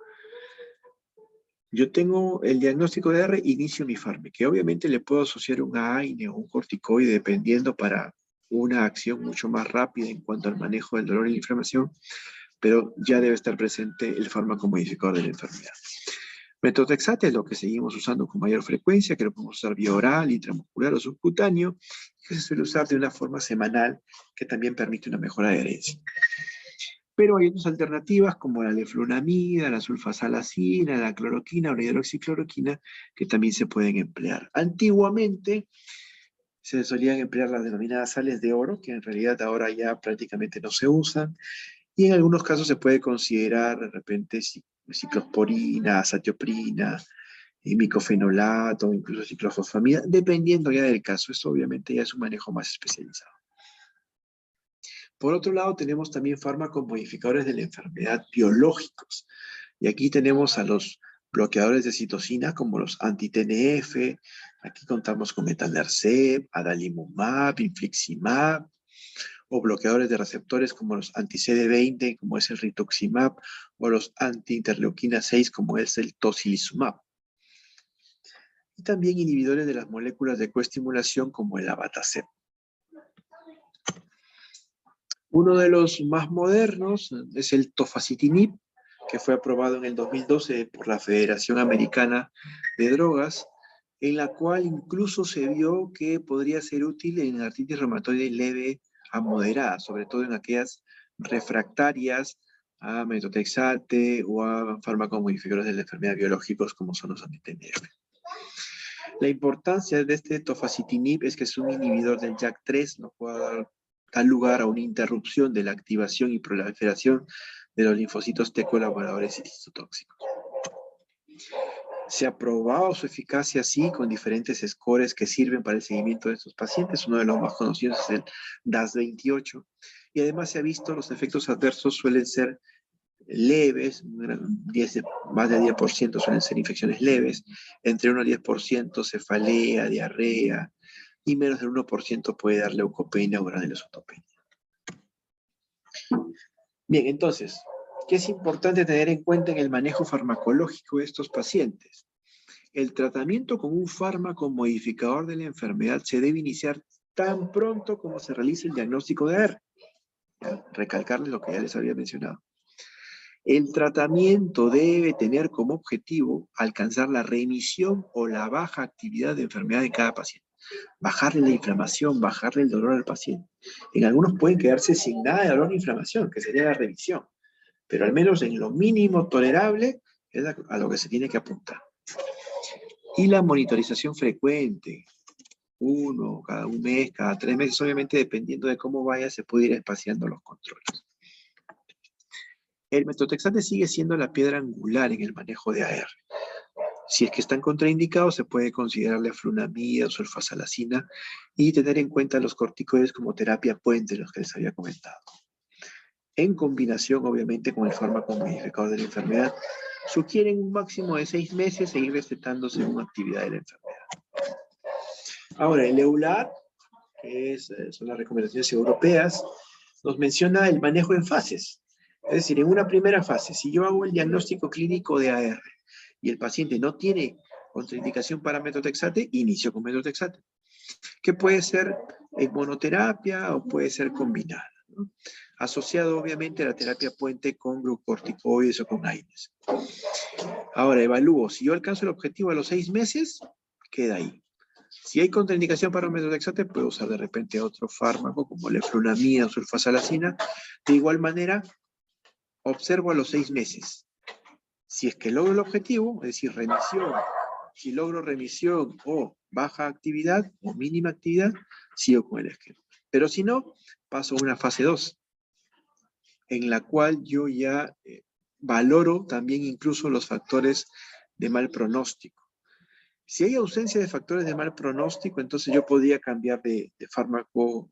A: Yo tengo el diagnóstico de AR, inicio mi fármaco, que obviamente le puedo asociar un AINE o un corticoide dependiendo para una acción mucho más rápida en cuanto al manejo del dolor y la inflamación, pero ya debe estar presente el fármaco modificador de la enfermedad. Metotrexate es lo que seguimos usando con mayor frecuencia, que lo podemos usar vía oral, intramuscular o subcutáneo, que se suele usar de una forma semanal, que también permite una mejor adherencia. Pero hay otras alternativas como la leflunomida, la sulfasalacina, la cloroquina o la hidroxicloroquina que también se pueden emplear. Antiguamente se solían emplear las denominadas sales de oro, que en realidad ahora ya prácticamente no se usan, y en algunos casos se puede considerar de repente ciclosporina, azatioprina, micofenolato, incluso ciclofosfamida, dependiendo ya del caso. Esto obviamente ya es un manejo más especializado. Por otro lado, tenemos también fármacos modificadores de la enfermedad biológicos. Y aquí tenemos a los bloqueadores de citocina como los anti-TNF. Aquí contamos con etanercept, adalimumab, infliximab, o bloqueadores de receptores como los anti-CD20, como es el rituximab, o los anti-interleuquina 6, como es el tocilizumab. Y también inhibidores de las moléculas de coestimulación como el abatacept. Uno de los más modernos es el tofacitinib, que fue aprobado en el 2012 por la Federación Americana de Drogas, en la cual incluso se vio que podría ser útil en artritis reumatoide leve a moderada, sobre todo en aquellas refractarias a metotrexate o a fármacos modificadores de la enfermedad biológicos como son los anti-TNF. La importancia de este tofacitinib es que es un inhibidor del JAK3, lo cual da lugar a una interrupción de la activación y proliferación de los linfocitos T colaboradores y cistotóxicos. Se ha probado su eficacia así con diferentes scores que sirven para el seguimiento de estos pacientes. Uno de los más conocidos es el DAS28. Y además se ha visto los efectos adversos suelen ser leves, más del 10% suelen ser infecciones leves, entre 1 y 10% cefalea, diarrea, y menos del 1% puede dar leucopenia o granulocitopenia. Bien, entonces, ¿qué es importante tener en cuenta en el manejo farmacológico de estos pacientes? El tratamiento con un fármaco modificador de la enfermedad se debe iniciar tan pronto como se realice el diagnóstico de AR. Recalcarles lo que ya les había mencionado. El tratamiento debe tener como objetivo alcanzar la remisión o la baja actividad de enfermedad de cada paciente. Bajarle la inflamación, bajarle el dolor al paciente. En algunos pueden quedarse sin nada de dolor ni inflamación, que sería la remisión. Pero al menos en lo mínimo tolerable es a lo que se tiene que apuntar. Y la monitorización frecuente. Cada un mes, cada 3 meses, obviamente dependiendo de cómo vaya, se puede ir espaciando los controles. El metotrexate sigue siendo la piedra angular en el manejo de AR. Si es que están contraindicados, se puede considerar la leflunomida o sulfasalacina y tener en cuenta los corticoides como terapia puente, los que les había comentado. En combinación, obviamente, con el fármaco modificador de la enfermedad, sugieren un máximo de 6 meses seguir recetándose según actividad de la enfermedad. Ahora, el EULAR, que son las recomendaciones europeas, nos menciona el manejo en fases. Es decir, en una primera fase, si yo hago el diagnóstico clínico de AR y el paciente no tiene contraindicación para metotrexate, inicio con metotrexate. que puede ser en monoterapia o puede ser combinada, ¿no? Asociado obviamente a la terapia puente con glucocorticoides o con AINES. Ahora evalúo, si yo alcanzo el objetivo a los 6 meses, queda ahí. Si hay contraindicación para un metotrexate, puedo usar de repente otro fármaco como leflunomida o sulfasalacina. De igual manera, observo a los 6 meses. Si es que logro el objetivo, es decir, remisión, si logro remisión o baja actividad o mínima actividad, sigo con el esquema. Pero si no, paso a una fase 2, en la cual yo ya valoro también incluso los factores de mal pronóstico. Si hay ausencia de factores de mal pronóstico, entonces yo podría cambiar de fármaco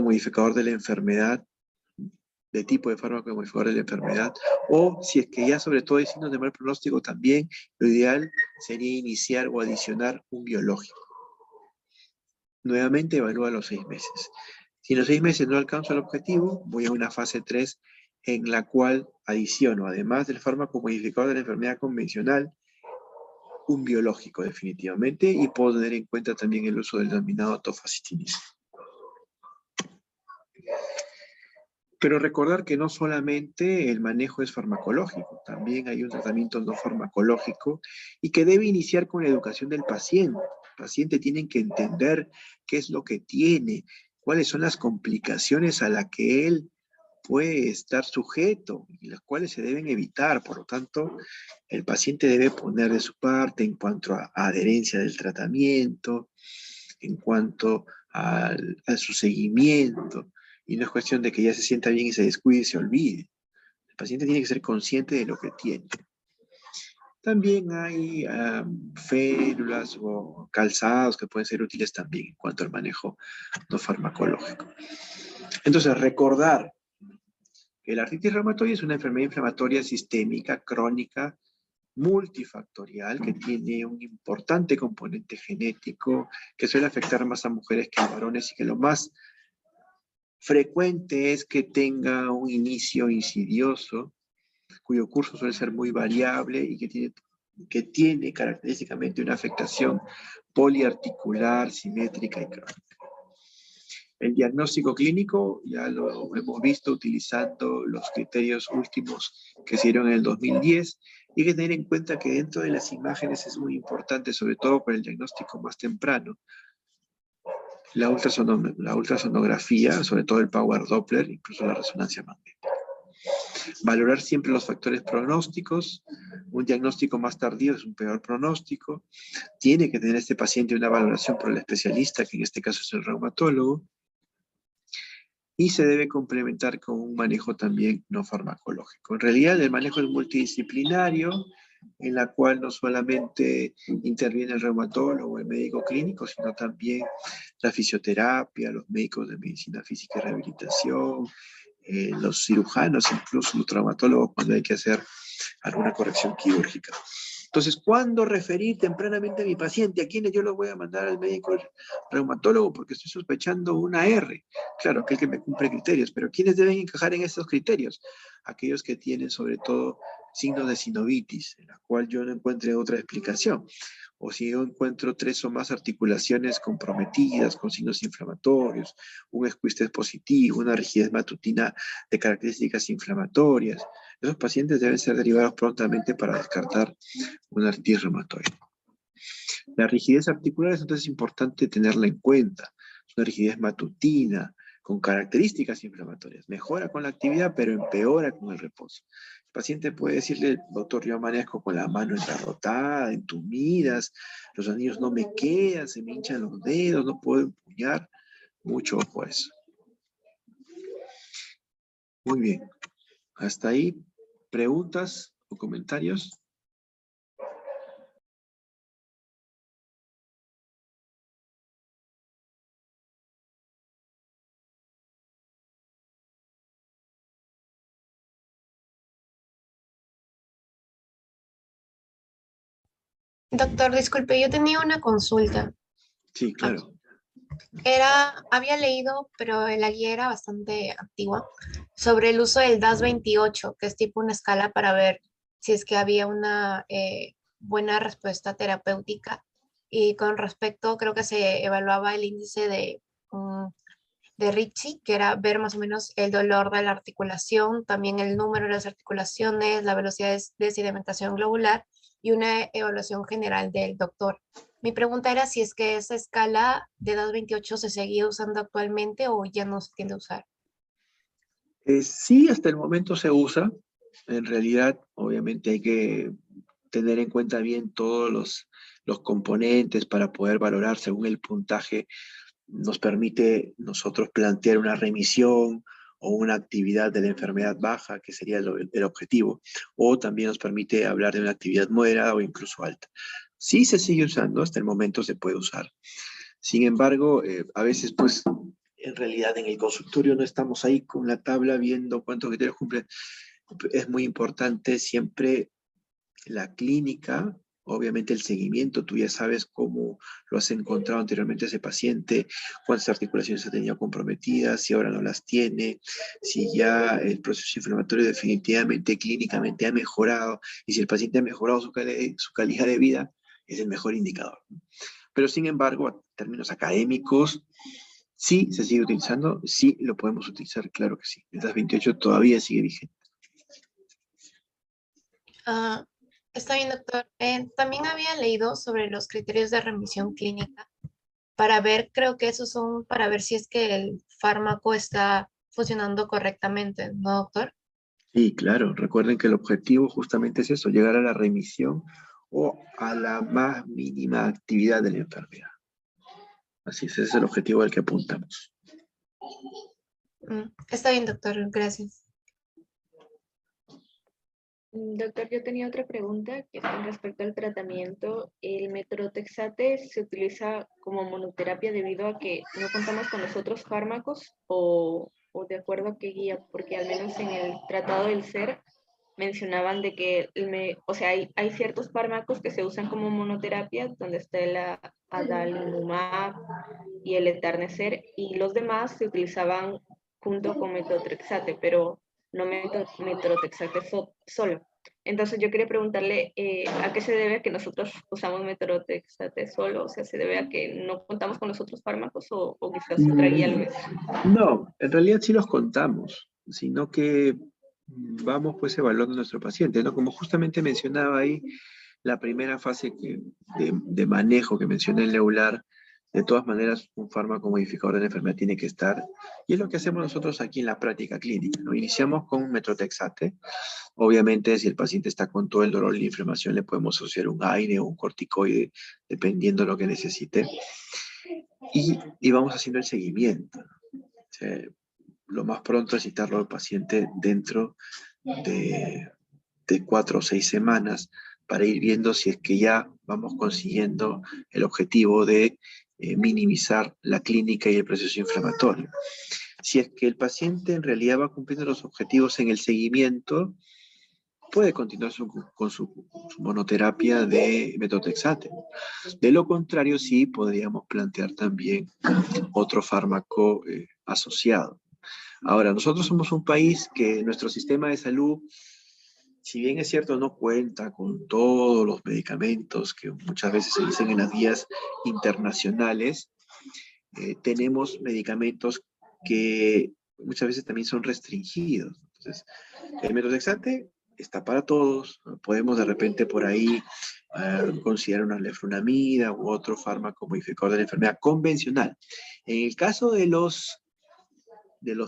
A: modificador de la enfermedad, de tipo de fármaco modificador de la enfermedad, o si es que ya sobre todo hay signos de mal pronóstico también, lo ideal sería iniciar o adicionar un biológico. Nuevamente evalúa los 6 meses. Si en los 6 meses no alcanzo el objetivo, voy a una fase 3 en la cual adiciono, además del fármaco modificador de la enfermedad convencional, un biológico definitivamente, y puedo tener en cuenta también el uso del denominado tofacitinib. Pero recordar que no solamente el manejo es farmacológico, también hay un tratamiento no farmacológico y que debe iniciar con la educación del paciente. El paciente tiene que entender qué es lo que tiene, cuáles son las complicaciones a las que él puede estar sujeto y las cuales se deben evitar. Por lo tanto, el paciente debe poner de su parte en cuanto a adherencia del tratamiento, en cuanto a su seguimiento. Y no es cuestión de que ya se sienta bien y se descuide y se olvide. El paciente tiene que ser consciente de lo que tiene. También hay férulas o calzados que pueden ser útiles también en cuanto al manejo no farmacológico. Entonces, recordar que la artritis reumatoide es una enfermedad inflamatoria sistémica, crónica, multifactorial, que tiene un importante componente genético, que suele afectar más a mujeres que a varones y que lo más frecuente es que tenga un inicio insidioso, cuyo curso suele ser muy variable y que tiene característicamente una afectación poliarticular, simétrica y crónica. El diagnóstico clínico ya lo hemos visto utilizando los criterios últimos que se dieron en el 2010, y hay que tener en cuenta que dentro de las imágenes es muy importante, sobre todo para el diagnóstico más temprano, la ultrasonografía, sobre todo el Power Doppler, incluso la resonancia magnética. Valorar siempre los factores pronósticos. Un diagnóstico más tardío es un peor pronóstico. Tiene que tener este paciente una valoración por el especialista, que en este caso es el reumatólogo. Y se debe complementar con un manejo también no farmacológico. En realidad el manejo es multidisciplinario, en la cual no solamente interviene el reumatólogo, el médico clínico, sino también la fisioterapia, los médicos de medicina física y rehabilitación, los cirujanos, incluso los traumatólogos cuando hay que hacer alguna corrección quirúrgica. Entonces, ¿cuándo referir tempranamente a mi paciente? ¿A quiénes yo lo voy a mandar al médico reumatólogo? Porque estoy sospechando una R. Claro, aquel que me cumple criterios, pero ¿quiénes deben encajar en estos criterios? Aquellos que tienen sobre todo signos de sinovitis, en la cual yo no encuentre otra explicación. O si yo encuentro 3 o más articulaciones comprometidas con signos inflamatorios, un esquistes positivo, una rigidez matutina de características inflamatorias, esos pacientes deben ser derivados prontamente para descartar una artritis reumatoide. La rigidez articular es entonces importante tenerla en cuenta. Es una rigidez matutina, con características inflamatorias. Mejora con la actividad, pero empeora con el reposo. El paciente puede decirle, doctor, yo amanezco con la mano engarrotada, entumidas, los anillos no me quedan, se me hinchan los dedos, no puedo empuñar. Mucho ojo a eso. Muy bien. Hasta ahí, ¿preguntas o comentarios?
C: Doctor, disculpe, yo tenía una consulta.
A: Sí, claro.
C: Había leído, pero la guía era bastante antigua, sobre el uso del DAS-28, que es tipo una escala para ver si es que había una buena respuesta terapéutica
K: y con respecto, creo que se evaluaba el índice de Ricci, que era ver más o menos el dolor de la articulación, también el número de las articulaciones, la velocidad de sedimentación globular y una evaluación general del doctor. Mi pregunta era si es que esa escala de edad 28 se seguía usando actualmente o ya no se tiende a usar.
A: Sí, hasta el momento se usa. En realidad, obviamente hay que tener en cuenta bien todos los componentes para poder valorar según el puntaje. Nos permite nosotros plantear una remisión o una actividad de la enfermedad baja, que sería el objetivo, o también nos permite hablar de una actividad moderada o incluso alta. Sí se sigue usando, hasta el momento se puede usar. Sin embargo, a veces pues en realidad en el consultorio no estamos ahí con la tabla viendo cuántos criterios cumple. Es muy importante siempre la clínica, obviamente el seguimiento. Tú ya sabes cómo lo has encontrado anteriormente a ese paciente, cuántas articulaciones ha tenido comprometidas, si ahora no las tiene, si ya el proceso inflamatorio definitivamente clínicamente ha mejorado, y si el paciente ha mejorado su calidad de vida, es el mejor indicador. Pero sin embargo, en términos académicos, sí se sigue utilizando, sí lo podemos utilizar, claro que sí. El DAS 28 todavía sigue vigente.
K: Está bien, doctor. También había leído sobre los criterios de remisión clínica para ver, creo que esos son para ver si es que el fármaco está funcionando correctamente, ¿no, doctor?
A: Sí, claro. Recuerden que el objetivo justamente es eso, llegar a la remisión o a la más mínima actividad de la enfermedad. Así es, ese es el objetivo al que apuntamos.
K: Está bien, doctor. Gracias.
F: Doctor, yo tenía otra pregunta que es con respecto al tratamiento. ¿El metrotexate se utiliza como monoterapia debido a que no contamos con los otros fármacos o de acuerdo a qué guía? Porque al menos en el Tratado del Ser mencionaban de que o sea, hay ciertos fármacos que se usan como monoterapia, donde está el adalimumab y el Etarnecer, y los demás se utilizaban junto con metotrexate, pero no metrotexate solo. Entonces yo quería preguntarle a qué se debe que nosotros usamos metrotexate solo, o sea, ¿se debe a que no contamos con los otros fármacos o quizás otra guía lo es?
A: No, en realidad sí los contamos, sino que vamos pues evaluando a nuestro paciente, ¿no? Como justamente mencionaba ahí, la primera fase de manejo que mencioné el Neular, de todas maneras un fármaco modificador de la enfermedad tiene que estar, y es lo que hacemos nosotros aquí en la práctica clínica, ¿no? Iniciamos con un metrotexate. Obviamente si el paciente está con todo el dolor y la inflamación le podemos asociar un aire o un corticoide, dependiendo de lo que necesite, y vamos haciendo el seguimiento. Lo más pronto es citarlo al paciente dentro de 4 o 6 semanas para ir viendo si es que ya vamos consiguiendo el objetivo de minimizar la clínica y el proceso inflamatorio. Si es que el paciente en realidad va cumpliendo los objetivos en el seguimiento, puede continuar con su monoterapia de metotrexate. De lo contrario, sí podríamos plantear también otro fármaco asociado. Ahora, nosotros somos un país que nuestro sistema de salud, si bien es cierto, no cuenta con todos los medicamentos que muchas veces se dicen en las guías internacionales, tenemos medicamentos que muchas veces también son restringidos. Entonces, el metotrexate está para todos. Podemos de repente por ahí considerar una leflunomida u otro fármaco modificador de la enfermedad convencional. En el caso de los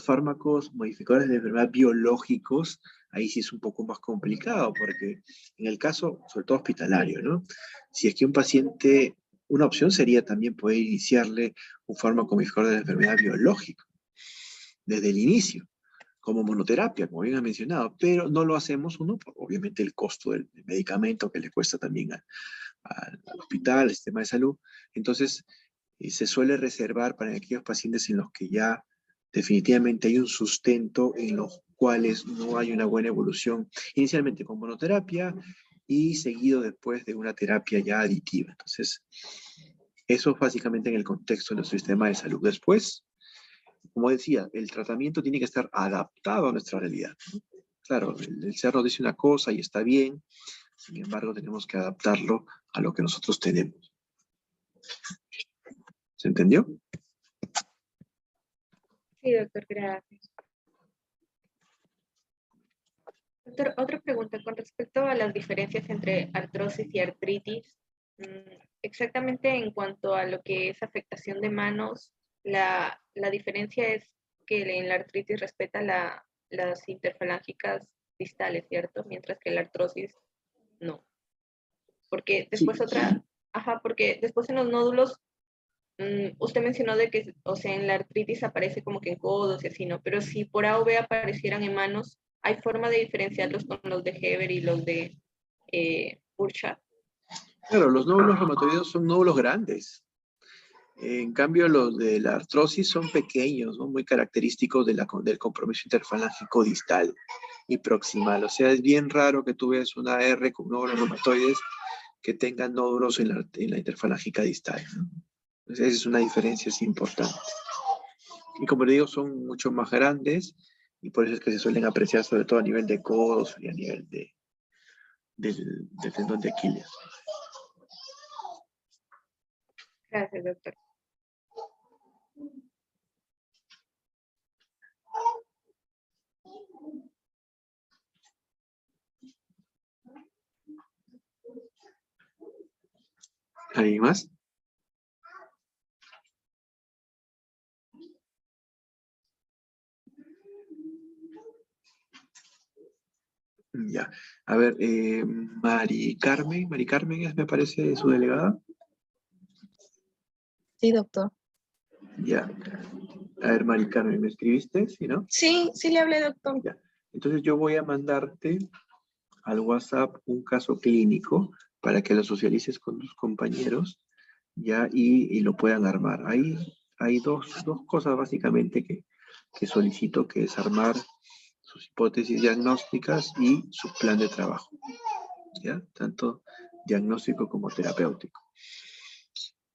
A: fármacos modificadores de enfermedad biológicos, ahí sí es un poco más complicado, porque en el caso, sobre todo hospitalario, ¿no? Si es que un paciente, una opción sería también poder iniciarle un fármaco modificador de la enfermedad biológica desde el inicio, como monoterapia, como bien ha mencionado, pero no lo hacemos, uno, por obviamente el costo del medicamento que le cuesta también al hospital, al sistema de salud. Entonces, se suele reservar para aquellos pacientes en los que ya definitivamente hay un sustento, en los cuales no hay una buena evolución, inicialmente con monoterapia y seguido después de una terapia ya aditiva. Entonces, eso es básicamente en el contexto de nuestro sistema de salud. Después, como decía, el tratamiento tiene que estar adaptado a nuestra realidad, ¿no? Claro, el CER nos dice una cosa y está bien, sin embargo tenemos que adaptarlo a lo que nosotros tenemos. ¿Se entendió?
F: Sí, doctor, gracias. Doctor, otra pregunta con respecto a las diferencias entre artrosis y artritis. Exactamente en cuanto a lo que es afectación de manos, la diferencia es que en la artritis respeta las interfalángicas distales, ¿cierto? Mientras que la artrosis no. Porque después porque después en los nódulos, usted mencionó de que, o sea, en la artritis aparece como que en codos y así, ¿no? Pero si por A o B aparecieran en manos, ¿hay forma de diferenciarlos con los de Heber y los de Burchard?
A: Claro, los nódulos reumatoideos son nódulos grandes. En cambio, los de la artrosis son pequeños, ¿no? Muy característicos del compromiso interfalángico distal y proximal. O sea, es bien raro que tú veas una R con nódulos reumatoides que tengan nódulos en la interfalángica distal, ¿no? Entonces, esa es una diferencia así importante. Y como le digo, son mucho más grandes y por eso es que se suelen apreciar sobre todo a nivel de codos y a nivel del tendón de Aquiles.
F: Gracias, doctor.
A: ¿Alguien más? Ya. A ver, Mari Carmen es, me parece, su delegada.
C: Sí, doctor.
A: Ya. A ver, Mari Carmen, ¿me escribiste? ¿Sí, no?
C: Sí, sí le hablé, doctor.
A: Ya. Entonces yo voy a mandarte al WhatsApp un caso clínico para que lo socialices con tus compañeros, ya, y lo puedan armar. Hay dos cosas básicamente que solicito, que es armar sus hipótesis diagnósticas y su plan de trabajo, ¿ya? Tanto diagnóstico como terapéutico.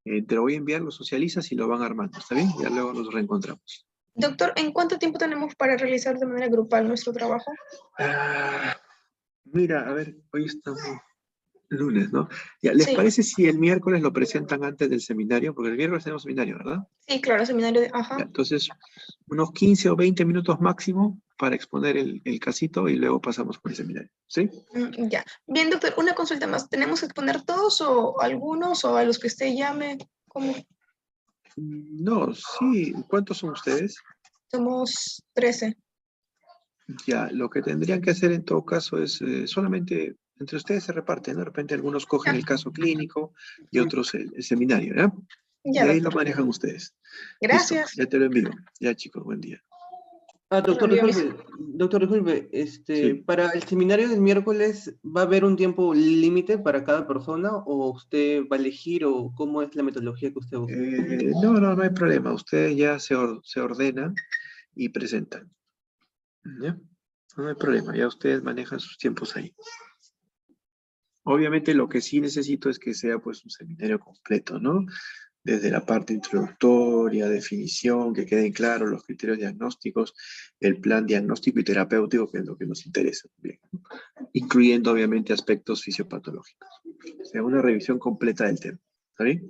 A: Te lo voy a enviar, lo socializas y lo van armando, ¿está bien? Ya luego nos reencontramos.
C: Doctor, ¿en cuánto tiempo tenemos para realizar de manera grupal nuestro trabajo?
A: Mira, a ver, hoy estamos lunes, ¿no? Ya, ¿les
C: Sí.
A: parece si el miércoles lo presentan antes del seminario? Porque el miércoles tenemos seminario, ¿verdad?
C: Sí, claro, seminario de... Ajá.
A: Ya, entonces, unos 15 o 20 minutos máximo para exponer el casito y luego pasamos con el seminario, ¿sí?
C: Ya. Bien, doctor, una consulta más. ¿Tenemos que exponer todos o algunos o a los que usted llame? ¿Cómo?
A: No, sí. ¿Cuántos son ustedes?
C: Somos 13.
A: Ya, lo que tendrían que hacer en todo caso es solamente entre ustedes se reparten, ¿no? De repente algunos cogen el caso clínico y otros el seminario, ¿ya?
C: Ya,
A: Y ahí lo
C: doctor.
A: manejan ustedes.
C: Gracias.
A: Listo, ya te lo envío. Ya, chicos, buen día.
G: Doctor, disculpe,
A: Sí.
G: para el seminario del miércoles, ¿va a haber un tiempo límite para cada persona o usted va a elegir o cómo es la metodología que usted usa?
A: No hay problema. Ustedes ya se ordenan y presentan. ¿Ya? No hay problema, ya ustedes manejan sus tiempos ahí. Obviamente lo que sí necesito es que sea pues un seminario completo, ¿no? Desde la parte introductoria, definición, que queden claros los criterios diagnósticos, el plan diagnóstico y terapéutico, que es lo que nos interesa también, ¿no? Incluyendo obviamente aspectos fisiopatológicos. O sea, una revisión completa del tema. ¿Está bien?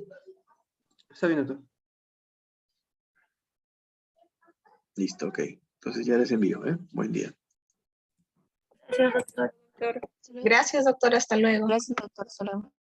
G: Está bien, doctor.
A: Listo, ok. Entonces ya les envío, ¿eh? Buen día.
H: Gracias, doctor.
C: Gracias, doctor. Hasta luego.
H: Gracias, doctor. Hasta luego.